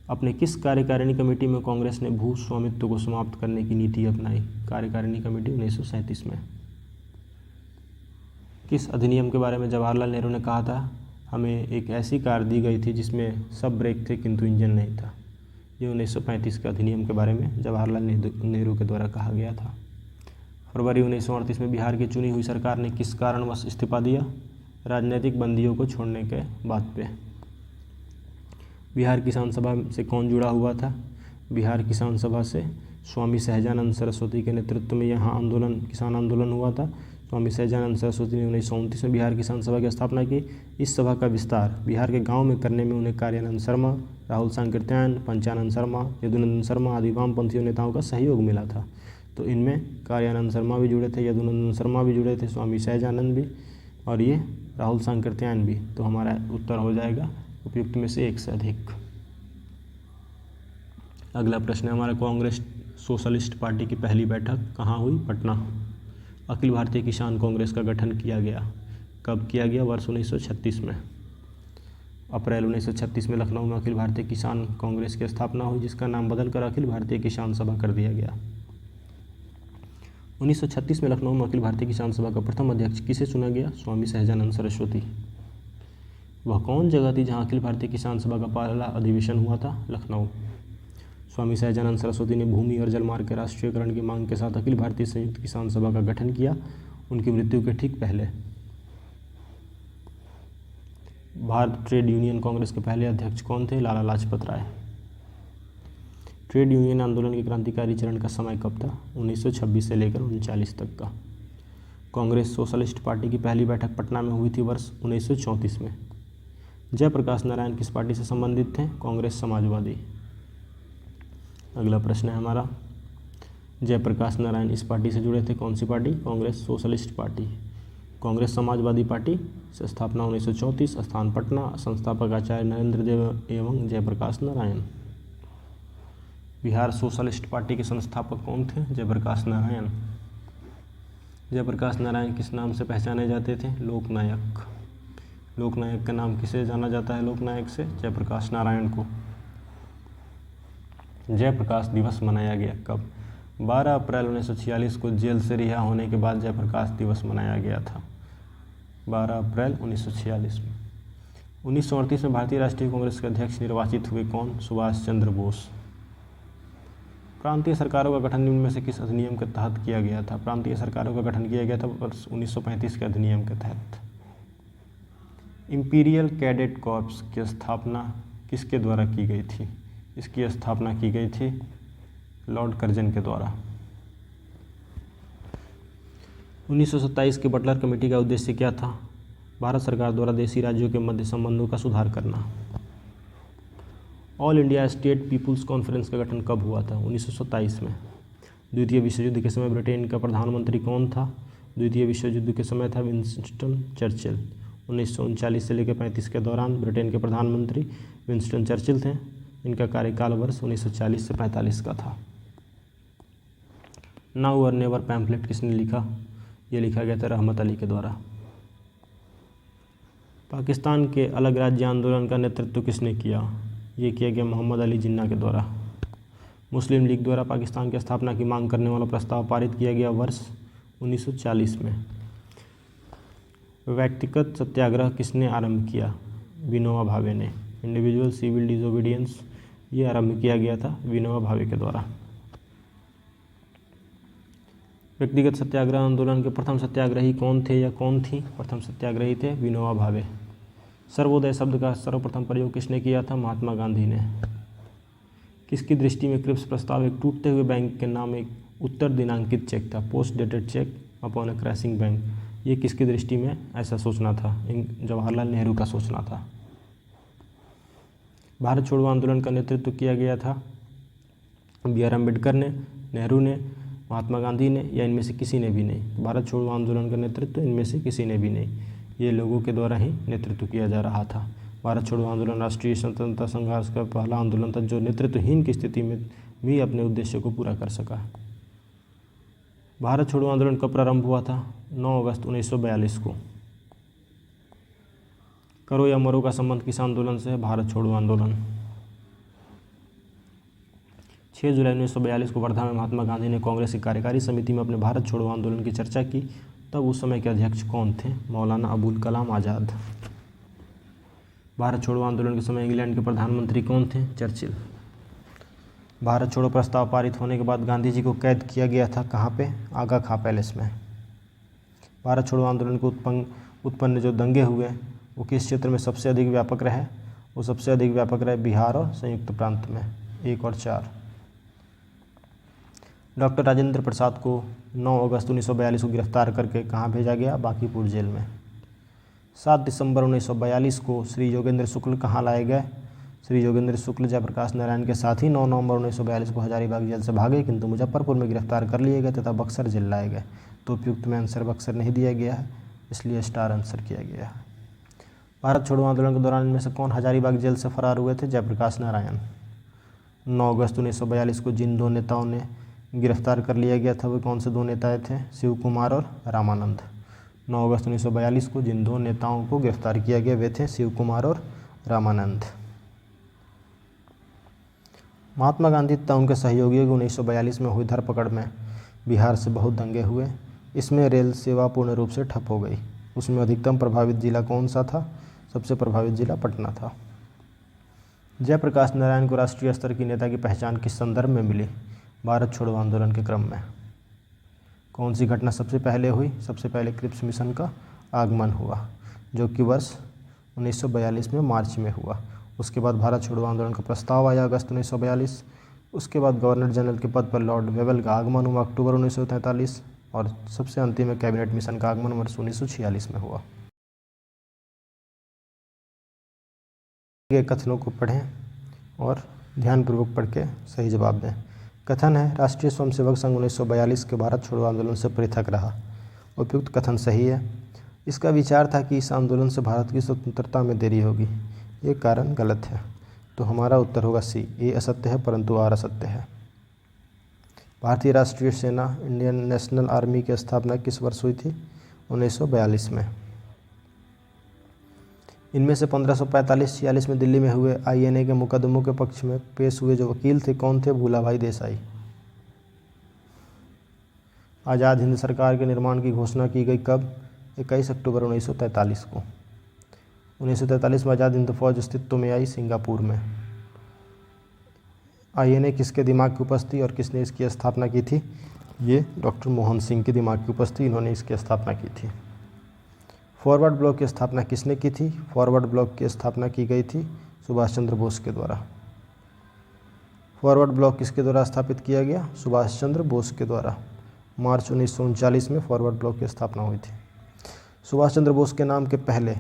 अपने किस कार्यकारिणी कमेटी में कांग्रेस ने भू स्वामित्व को समाप्त करने की नीति अपनाई? कार्यकारिणी कमेटी 1937 में। किस अधिनियम के बारे में जवाहरलाल नेहरू ने कहा था, हमें एक ऐसी कार दी गई थी जिसमें सब ब्रेक थे किंतु इंजन नहीं था? ये 1935 के अधिनियम के बारे में जवाहरलाल नेहरू के द्वारा कहा गया था। फरवरी 1938 में बिहार की चुनी हुई सरकार ने किस कारणवश इस्तीफा दिया? राजनीतिक बंदियों को छोड़ने के बात पे। बिहार किसान सभा से कौन जुड़ा हुआ था? बिहार किसान सभा से स्वामी सहजानंद सरस्वती के नेतृत्व में यहाँ किसान आंदोलन हुआ था। स्वामी सहजानंद सरस्वती ने 1929 में बिहार किसान सभा की स्थापना की। इस सभा का विस्तार बिहार के गांव में करने में उन्हें कार्यानंद शर्मा, राहुल सांकृत्यायन, पंचानंद शर्मा, यदुनंदन शर्मा आदि वामपंथी नेताओं का सहयोग मिला था। तो इनमें कार्यानंद शर्मा भी जुड़े थे, यदुनंदन शर्मा भी जुड़े थे, स्वामी सहजानंद भी और ये राहुल सांकृत्यायन भी। तो हमारा उत्तर हो जाएगा उपयुक्त में से 1 से अधिक। अगला प्रश्न है हमारा, कांग्रेस सोशलिस्ट पार्टी की पहली बैठक कहाँ हुई? पटना। अखिल भारतीय किसान कांग्रेस का गठन किया गया। कब किया गया? वर्ष 1936 में। अप्रैल 1936 में लखनऊ में अखिल भारतीय किसान कांग्रेस की स्थापना हुई, जिसका नाम बदलकर अखिल भारतीय किसान सभा कर दिया गया। 1936 में लखनऊ में अखिल भारतीय किसान सभा का प्रथम अध्यक्ष किसे चुना गया? स्वामी सहजानंद सरस्वती। वह कौन जगह थी जहां अखिल भारतीय किसान सभा का पहला अधिवेशन हुआ था? लखनऊ। स्वामी सहजानंद सरस्वती ने भूमि और जलमार्ग के राष्ट्रीयकरण की मांग के साथ अखिल भारतीय संयुक्त किसान सभा का गठन किया। उनकी मृत्यु के ठीक पहले भारत ट्रेड यूनियन कांग्रेस के पहले अध्यक्ष कौन थे? लाला लाजपत राय। ट्रेड यूनियन आंदोलन के क्रांतिकारी चरण का समय कब था? 1926 से लेकर 1939 तक का। कांग्रेस सोशलिस्ट पार्टी की पहली बैठक पटना में हुई थी वर्ष 1934 में। जयप्रकाश नारायण किस पार्टी से संबंधित थे? कांग्रेस समाजवादी। अगला प्रश्न है हमारा, जयप्रकाश नारायण इस पार्टी से जुड़े थे, कौन सी party? Congress Socialist Party. Congress समाजवादी पार्टी से स्थापना 1934, स्थान पटना, संस्थापक आचार्य नरेंद्र देव एवं जयप्रकाश नारायण। बिहार सोशलिस्ट पार्टी के संस्थापक कौन थे? जयप्रकाश नारायण। जयप्रकाश नारायण किस नाम से पहचाने जाते थे? लोकनायक। लोकनायक का नाम किसे जाना जाता है? लोकनायक से जयप्रकाश नारायण को। जयप्रकाश दिवस मनाया गया कब? 12 अप्रैल 1946 को जेल से रिहा होने के बाद जयप्रकाश दिवस मनाया गया था, 12 अप्रैल 1946 में। 1938 में भारतीय राष्ट्रीय कांग्रेस के अध्यक्ष निर्वाचित हुए कौन? सुभाष चंद्र बोस। प्रांतीय सरकारों का गठन निम्न में से किस अधिनियम के तहत किया गया था? प्रांतीय सरकारों का गठन किया गया था वर्ष 1935 के अधिनियम के तहत। इंपीरियल कैडेट कॉर्प्स की स्थापना किसके द्वारा की गई थी? इसकी स्थापना की गई थी लॉर्ड कर्जन के द्वारा। 1927 की बटलर कमेटी का उद्देश्य क्या था? भारत सरकार द्वारा देशी राज्यों के मध्य संबंधों का सुधार करना। All India State People's Conference का गठन कब हुआ था? 1927 में। द्वितीय विश्व युद्ध के समय ब्रिटेन का प्रधानमंत्री कौन था? द्वितीय विश्व युद्ध के समय था विंस्टन चर्चिल। 1939 से लेकर 35 के दौरान ब्रिटेन के प्रधानमंत्री विंस्टन चर्चिल थे। इनका कार्यकाल वर्ष 1940 से 45 का था। नाउ और नेवर पैम्फलेट किसने लिखा? ये लिखा गया था रहमत अली के द्वारा। पाकिस्तान के अलग राज्य आंदोलन का नेतृत्व किसने किया? ये किया गया मोहम्मद अली जिन्ना के द्वारा। मुस्लिम लीग द्वारा पाकिस्तान की स्थापना की मांग करने वाला प्रस्ताव पारित किया गया वर्ष 1940 में। व्यक्तिगत सत्याग्रह किसने आरंभ किया? विनोबा भावे ने। इंडिविजुअल सिविल डिसोबीडियंस ये आरंभ किया गया था विनोबा भावे के द्वारा। व्यक्तिगत सत्याग्रह आंदोलन के प्रथम सत्याग्रही कौन थे या कौन थी? प्रथम सत्याग्रही थे विनोबा भावे। सर्वोदय शब्द का सर्वप्रथम प्रयोग किसने किया था? महात्मा गांधी ने। किसकी दृष्टि में क्रिप्स प्रस्ताव एक टूटते हुए बैंक के नाम एक उत्तर दिनांकित चेक था? Post dated cheque upon a crashing bank. ये किसकी दृष्टि में ऐसा सोचना था? जवाहरलाल नेहरू का सोचना था। भारत छोड़ो आंदोलन का नेतृत्व किया गया था बी आर अम्बेडकर ने, नेहरू ने, महात्मा गांधी ने या इनमें से किसी ने भी नहीं? भारत छोड़ो आंदोलन का नेतृत्व इनमें से किसी ने भी नहीं, ये लोगों के द्वारा ही नेतृत्व किया जा रहा था। भारत छोड़ो आंदोलन राष्ट्रीय स्वतंत्रता संघर्ष का पहला आंदोलन था जो नेतृत्वहीन की स्थिति में भी अपने उद्देश्य को पूरा कर सका। भारत छोड़ो आंदोलन कब प्रारंभ हुआ था? 9 अगस्त 1942 को। करो या मरो का संबंध किस आंदोलन से है? भारत छोड़ो आंदोलन। 6 जुलाई 1942 को वर्धा में महात्मा गांधी ने कांग्रेस की कार्यकारी समिति में अपने भारत छोड़ो आंदोलन की चर्चा की। तब उस समय के अध्यक्ष कौन थे? मौलाना अबुल कलाम आज़ाद। भारत छोड़ो आंदोलन के समय इंग्लैंड के प्रधानमंत्री कौन थे? चर्चिल। भारत छोड़ो प्रस्ताव पारित होने के बाद गांधी जी को कैद किया गया था, कहाँ पे? आगा खां पैलेस में। भारत छोड़ो आंदोलन को उत्पन्न जो दंगे हुए वो किस क्षेत्र में सबसे अधिक व्यापक रहे? वो सबसे अधिक व्यापक रहे बिहार और संयुक्त प्रांत में। 1 और 4। डॉक्टर राजेंद्र प्रसाद को 9 अगस्त 1942 को गिरफ्तार करके कहाँ भेजा गया? बांकीपुर जेल में। 7 दिसंबर 1942 को श्री योगेंद्र शुक्ल कहाँ लाए गए? श्री योगेंद्र शुक्ल जयप्रकाश नारायण के साथ ही 9 नवंबर 1942 को हजारीबाग जेल से भागे, किंतु मुजफ्फरपुर में गिरफ्तार कर लिए गए तथा बक्सर जेल लाए गए। तो उपयुक्त में आंसर बक्सर नहीं दिया गया है, इसलिए स्टार आंसर किया गया है। भारत छोड़ो आंदोलन के दौरान इनमें से कौन हजारीबाग जेल से फरार हुए थे? जयप्रकाश नारायण। 9 अगस्त 1942 को जिन 2 नेताओं ने गिरफ्तार कर लिया गया था वे कौन से 2 नेता थे? शिव कुमार और रामानंद। 9 अगस्त 1942 को जिन 2 नेताओं को गिरफ्तार किया गया वे थे शिव कुमार और रामानंद। महात्मा गांधी तथा उनके सहयोगियों की 1942 में हुई धरपकड़ में बिहार से बहुत दंगे हुए। इसमें रेल सेवा पूर्ण रूप से ठप हो गई। उसमें अधिकतम प्रभावित जिला कौन सा था? सबसे प्रभावित जिला पटना था। जयप्रकाश नारायण को राष्ट्रीय स्तर की नेता की पहचान किस संदर्भ में मिली? भारत छोड़ो आंदोलन के क्रम में। कौन सी घटना सबसे पहले हुई? सबसे पहले क्रिप्स मिशन का आगमन हुआ, जो कि वर्ष 1942 में मार्च में हुआ। उसके बाद भारत छोड़ो आंदोलन का प्रस्ताव आया अगस्त 1942। उसके बाद गवर्नर जनरल के पद पर लॉर्ड वेवल का आगमन हुआ अक्टूबर 1943 और सबसे अंतिम में कैबिनेट मिशन का आगमन वर्ष 1946 में हुआ। ये कथनों को पढ़ें और ध्यानपूर्वक पढ़ के सही जवाब दें। कथन है, राष्ट्रीय स्वयंसेवक संघ 1942 के भारत छोड़ो आंदोलन से पृथक रहा। उपयुक्त कथन सही है। इसका विचार था कि इस आंदोलन से भारत की स्वतंत्रता में देरी होगी। ये कारण गलत है, तो हमारा उत्तर होगा सी। ए असत्य है परंतु आर असत्य है। भारतीय राष्ट्रीय सेना इंडियन नेशनल आर्मी की स्थापना किस वर्ष हुई थी? 1942 में। इनमें से 1545-46 में दिल्ली में हुए INA के मुकदमों के पक्ष में पेश हुए जो वकील थे कौन थे? भूलाभाई देसाई। आज़ाद हिंद सरकार के निर्माण की घोषणा की गई कब? 21 अक्टूबर 1943 को। 1943 में आज़ाद हिंद फौज अस्तित्व में आई सिंगापुर में। INA किसके दिमाग की उपज थी और किसने इसकी स्थापना की थी? ये डॉक्टर मोहन सिंह के दिमाग की उपज थी, इन्होंने इसकी स्थापना की थी। फॉरवर्ड ब्लॉक की स्थापना किसने की थी? फॉरवर्ड ब्लॉक की स्थापना की गई थी सुभाष चंद्र बोस के द्वारा। फॉरवर्ड ब्लॉक किसके द्वारा स्थापित किया गया? सुभाष चंद्र बोस के द्वारा। मार्च 1939 में फॉरवर्ड ब्लॉक की स्थापना हुई थी। सुभाष चंद्र बोस के नाम के पहले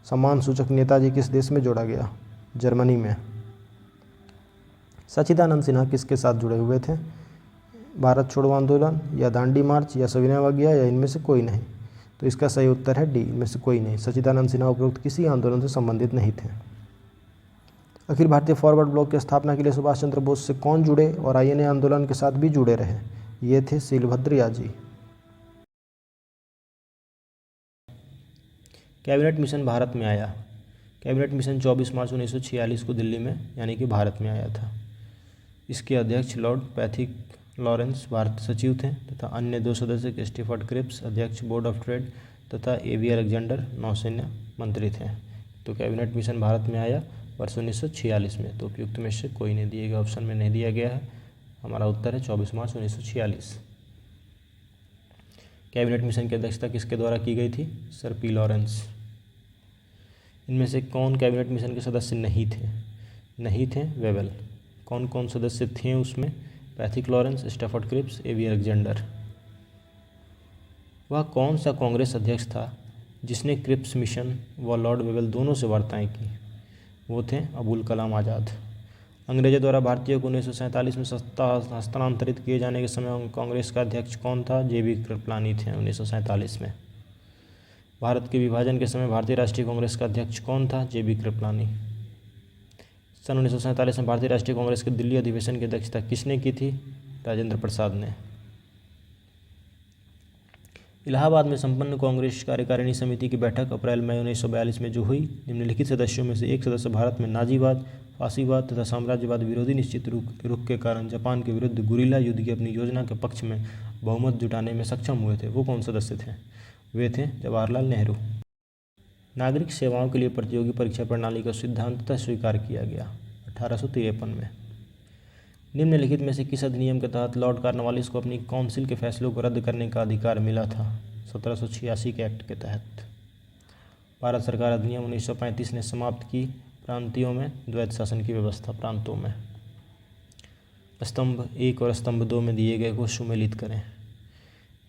सम्मान सूचक नेताजी किस देश में जोड़ा गया? जर्मनी में। सच्चिदानंद सिन्हा किसके साथ जुड़े हुए थे? भारत छोड़ो आंदोलन या दांडी मार्च या सविनय अवज्ञा या इनमें से कोई नहीं? तो इसका सही उत्तर है डी, इनमें से कोई नहीं। सच्चिदानंद सिन्हा उपरोक्त किसी आंदोलन से संबंधित नहीं थे। अखिल भारतीय फॉरवर्ड ब्लॉक की स्थापना के लिए सुभाष चंद्र बोस से कौन जुड़े और INA आंदोलन के साथ भी जुड़े रहे? ये थे शीलभद्र याजी। कैबिनेट मिशन भारत में आया। कैबिनेट मिशन 24 मार्च 1946 को दिल्ली में यानी कि भारत में आया था। इसके अध्यक्ष लॉर्ड पैथिक लॉरेंस भारत सचिव थे तथा अन्य 2 सदस्य क्रिस्टोफर क्रिप्स अध्यक्ष बोर्ड ऑफ ट्रेड तथा A.V. अलेक्जेंडर नौसेना मंत्री थे। तो कैबिनेट मिशन भारत में आया वर्ष 1946 में। तो उपयुक्त में से कोई नहीं दिए गए, ऑप्शन में नहीं दिया गया है। हमारा उत्तर है 24 मार्च 1946। कैबिनेट मिशन की अध्यक्षता किसके द्वारा की गई थी? Sir P. लॉरेंस। इनमें से कौन कैबिनेट मिशन के सदस्य नहीं थे? नहीं थे वेवल। कौन कौन सदस्य थे उसमें? Pethick Lawrence, Stafford Cripps, A.V. Alexander. वह कौन सा कांग्रेस अध्यक्ष था जिसने क्रिप्स मिशन व लॉर्ड वेवल दोनों से वार्ताएं की? वो थे अबुल कलाम आज़ाद। अंग्रेजों द्वारा भारतीयों को 1947 में सत्ता हस्तांतरित किए जाने के समय कांग्रेस का अध्यक्ष कौन था? J.B. कृपलानी थे 1947 में। भारत के विभाजन के समय भारतीय राष्ट्रीय कांग्रेस का अध्यक्ष कौन था? J.B. कृपलानी। सन 1947 में भारतीय राष्ट्रीय कांग्रेस के दिल्ली अधिवेशन की अध्यक्षता किसने की थी? राजेंद्र प्रसाद ने। इलाहाबाद में संपन्न कांग्रेस कार्यकारिणी समिति की बैठक अप्रैल मई 1942 में जो हुई, निम्नलिखित सदस्यों में से एक सदस्य भारत में नाजीवाद, फासीवाद तथा साम्राज्यवाद विरोधी निश्चित रुख के कारण जापान के विरुद्ध गुरिल्ला युद्ध की अपनी योजना के पक्ष में बहुमत जुटाने में सक्षम हुए थे। वो कौन सदस्य थे? वे थे जवाहरलाल नेहरू। नागरिक सेवाओं के लिए प्रतियोगी परीक्षा प्रणाली का सिद्धांततः स्वीकार किया गया 1853 में। निम्नलिखित में से किस अधिनियम के तहत लॉर्ड कॉर्नवालिस को अपनी काउंसिल के फैसलों को रद्द करने का अधिकार मिला था? 1786 के एक्ट के तहत। भारत सरकार अधिनियम 1935 ने समाप्त की प्रांतियों में द्वैत शासन की व्यवस्था। प्रांतों में स्तंभ 1 और स्तंभ 2 में दिए गए को सुमेलित करें।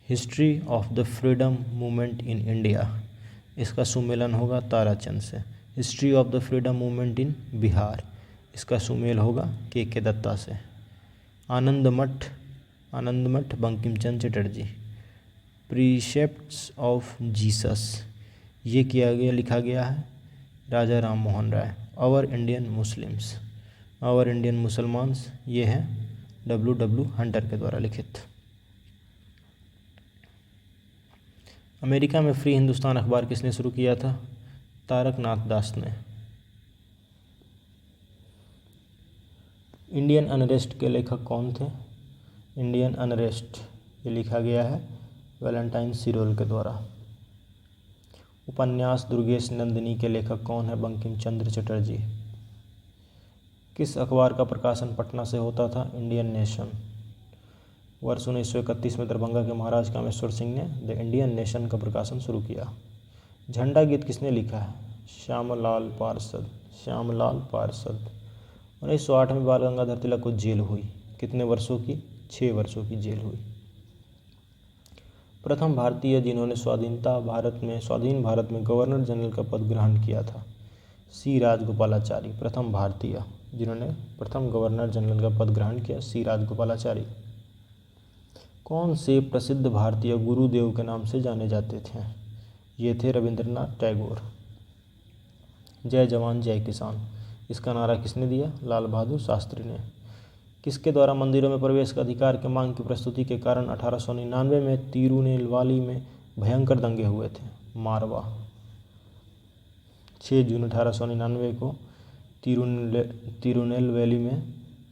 History of the freedom movement in India, इसका सुमेलन होगा ताराचंद से। History of the freedom movement in Bihar, इसका सुमेल होगा के दत्ता से। Anand Math Bankim Chandra Chatterjee. Precepts of Jesus, ये लिखा गया है Raja Ram Mohan Roy. Our Indian Muslims, our Indian Musalmans, ये है W. हंटर के द्वारा लिखित। अमेरिका में फ्री हिंदुस्तान अखबार किसने शुरू किया था? तारक नाथ दास ने। इंडियन अनरेस्ट के लेखक कौन थे? इंडियन अनरेस्ट, ये लिखा गया है वैलेंटाइन सिरोल के द्वारा। उपन्यास दुर्गेश नंदिनी के लेखक कौन है? बंकिम चंद्र चटर्जी। किस अखबार का प्रकाशन पटना से होता था? Indian nation. वर्ष 1931 में दरभंगा के महाराज कामेश्वर सिंह ने द इंडियन नेशन का प्रकाशन शुरू किया। झंडा गीत किसने लिखा है? श्यामलाल पार्षद। श्यामलाल पार्षद। 1908 में बाल गंगाधर तिलक को जेल हुई, कितने वर्षों की? 6 वर्षों की जेल हुई। प्रथम भारतीय जिन्होंने स्वाधीन भारत में गवर्नर जनरल का पद ग्रहण किया था? सी राजगोपालाचारी। प्रथम भारतीय जिन्होंने प्रथम गवर्नर जनरल का पद ग्रहण किया, सी राजगोपालाचारी। कौन से प्रसिद्ध भारतीय गुरुदेव के नाम से जाने जाते थे? ये थे रविंद्रनाथ टैगोर। जय जवान जय किसान, इसका नारा किसने दिया? लाल बहादुर शास्त्री ने। किसके द्वारा मंदिरों में प्रवेश का अधिकार के मांग की प्रस्तुति के कारण 1899 में तिरुनेलवेली में भयंकर दंगे हुए थे? मारवा। 6 जून 1899 को तिरुनेलवेली में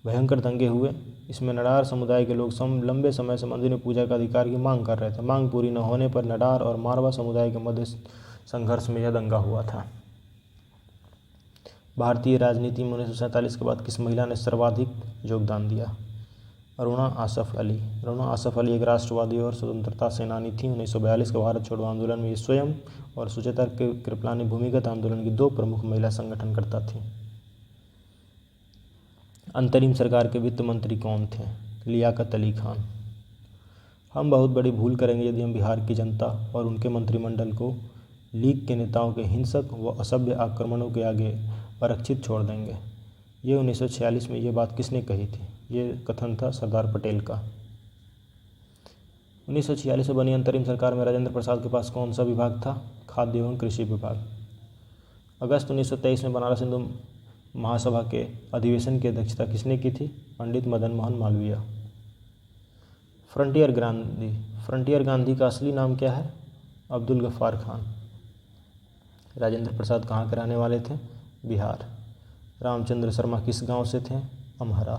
भयंकर दंगे हुए। इसमें नडार समुदाय के लोग लंबे समय से मंदिर में पूजा का अधिकार की मांग कर रहे थे। मांग पूरी न होने पर नडार और मारवा समुदाय के मध्य संघर्ष में यह दंगा हुआ था। भारतीय राजनीति में 1947 के बाद किस महिला ने सर्वाधिक योगदान दिया? अरुणा आसफ अली। अरुणा आसफ अली एक राष्ट्रवादी और स्वतंत्रता सेनानी थी। 1942 के भारत छोड़ो आंदोलन में ये स्वयं और सुचेता कृपलानी भूमिगत आंदोलन की 2 प्रमुख महिला संगठनकर्ता थीं। अंतरिम सरकार के वित्त मंत्री कौन थे? लियाकत अली खान। हम बहुत बड़ी भूल करेंगे यदि हम बिहार की जनता और उनके मंत्रिमंडल को लीग के नेताओं के हिंसक व असभ्य आक्रमणों के आगे आरक्षित छोड़ देंगे। ये 1946 में ये बात किसने कही थी? ये कथन था सरदार पटेल का। 1946 में बनी अंतरिम सरकार में राजेंद्र प्रसाद के पास कौन सा विभाग था? खाद्य एवं कृषि विभाग। अगस्त 1923 में बनारस हिंदू महासभा के अधिवेशन की अध्यक्षता किसने की थी? पंडित मदन मोहन मालवीय। फ्रंटियर गांधी का असली नाम क्या है? अब्दुल गफ्फार खान। राजेंद्र प्रसाद कहाँ के रहने वाले थे? बिहार। रामचंद्र शर्मा किस गांव से थे? अमहरा।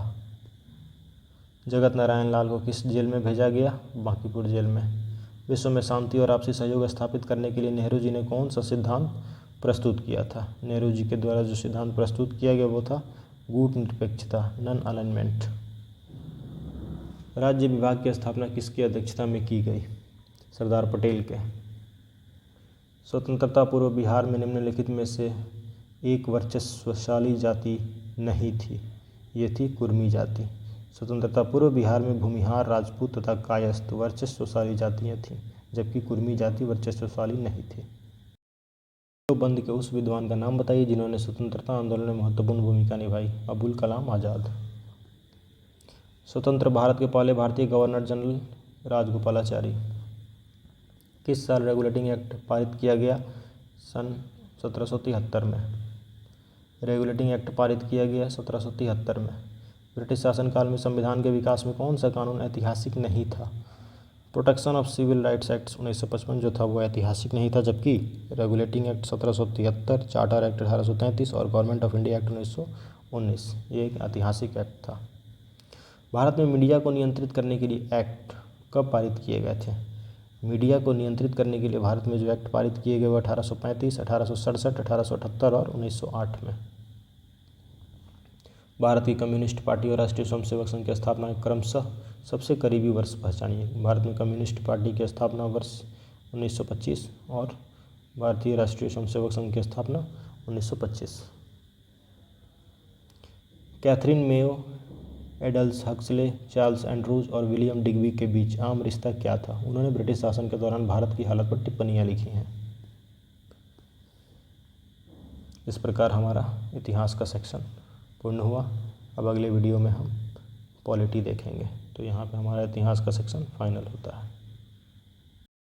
जगत नारायण लाल को किस जेल में भेजा गया? बांकीपुर जेल में। विश्व में शांति और आपसी सहयोग स्थापित करने के लिए नेहरू जी ने कौन सा सिद्धांत प्रस्तुत किया था? नेहरू जी के द्वारा जो सिद्धांत प्रस्तुत किया गया वो था गुट निरपेक्षता, नॉन अलाइनमेंट। राज्य विभाग की स्थापना किसकी अध्यक्षता में की गई? सरदार पटेल के। स्वतंत्रता पूर्व बिहार में निम्नलिखित में से एक वर्चस्वशाली जाति नहीं थी, ये थी कुर्मी जाति। स्वतंत्रता पूर्व बिहार में भूमिहार, राजपूत तथा कायस्थ वर्चस्वशाली जातियाँ थीं, जबकि कुर्मी जाति वर्चस्वशाली नहीं थी। बंद के उस विद्वान का नाम बताइए जिन्होंने स्वतंत्रता आंदोलन में महत्वपूर्ण भूमिका निभाई? अबुल कलाम आज़ाद। स्वतंत्र भारत के पहले भारतीय गवर्नर जनरल राजगोपालाचारी। किस साल रेगुलेटिंग एक्ट पारित किया गया? सन 1773 में। रेगुलेटिंग एक्ट पारित किया गया 1773 में। ब्रिटिश शासनकाल में संविधान के विकास में कौन सा कानून ऐतिहासिक नहीं था? Protection of Civil Rights Act 1955 जो था वो ऐतिहासिक नहीं था, जबकि रेगुलेटिंग एक्ट 1773, चार्टर एक्ट 1833 और गवर्नमेंट ऑफ इंडिया एक्ट 1919 ये एक ऐतिहासिक एक्ट था। भारत में मीडिया को नियंत्रित करने के लिए एक्ट कब पारित किए गए थे? मीडिया को नियंत्रित करने के लिए भारत में जो एक्ट पारित किए गए वो 1835, 1867, 1878 और 1908 में। भारत की कम्युनिस्ट पार्टी और राष्ट्रीय स्वयंसेवक संघ की स्थापना क्रमशः सबसे करीबी वर्ष पहचानिए। भारत में कम्युनिस्ट पार्टी की स्थापना वर्ष 1925 और भारतीय राष्ट्रीय स्वयंसेवक संघ की स्थापना 1925। Catherine Mayo, idols Huxley, Charles Andrews और विलियम डिग्बी के बीच आम रिश्ता क्या था? उन्होंने ब्रिटिश शासन के दौरान भारत की हालत पर टिप्पणियाँ लिखी हैं। इस प्रकार हमारा इतिहास का सेक्शन पूर्ण हुआ। अब अगले वीडियो में हम पॉलिटी देखेंगे, तो यहाँ पे हमारा इतिहास का सेक्शन फाइनल होता है।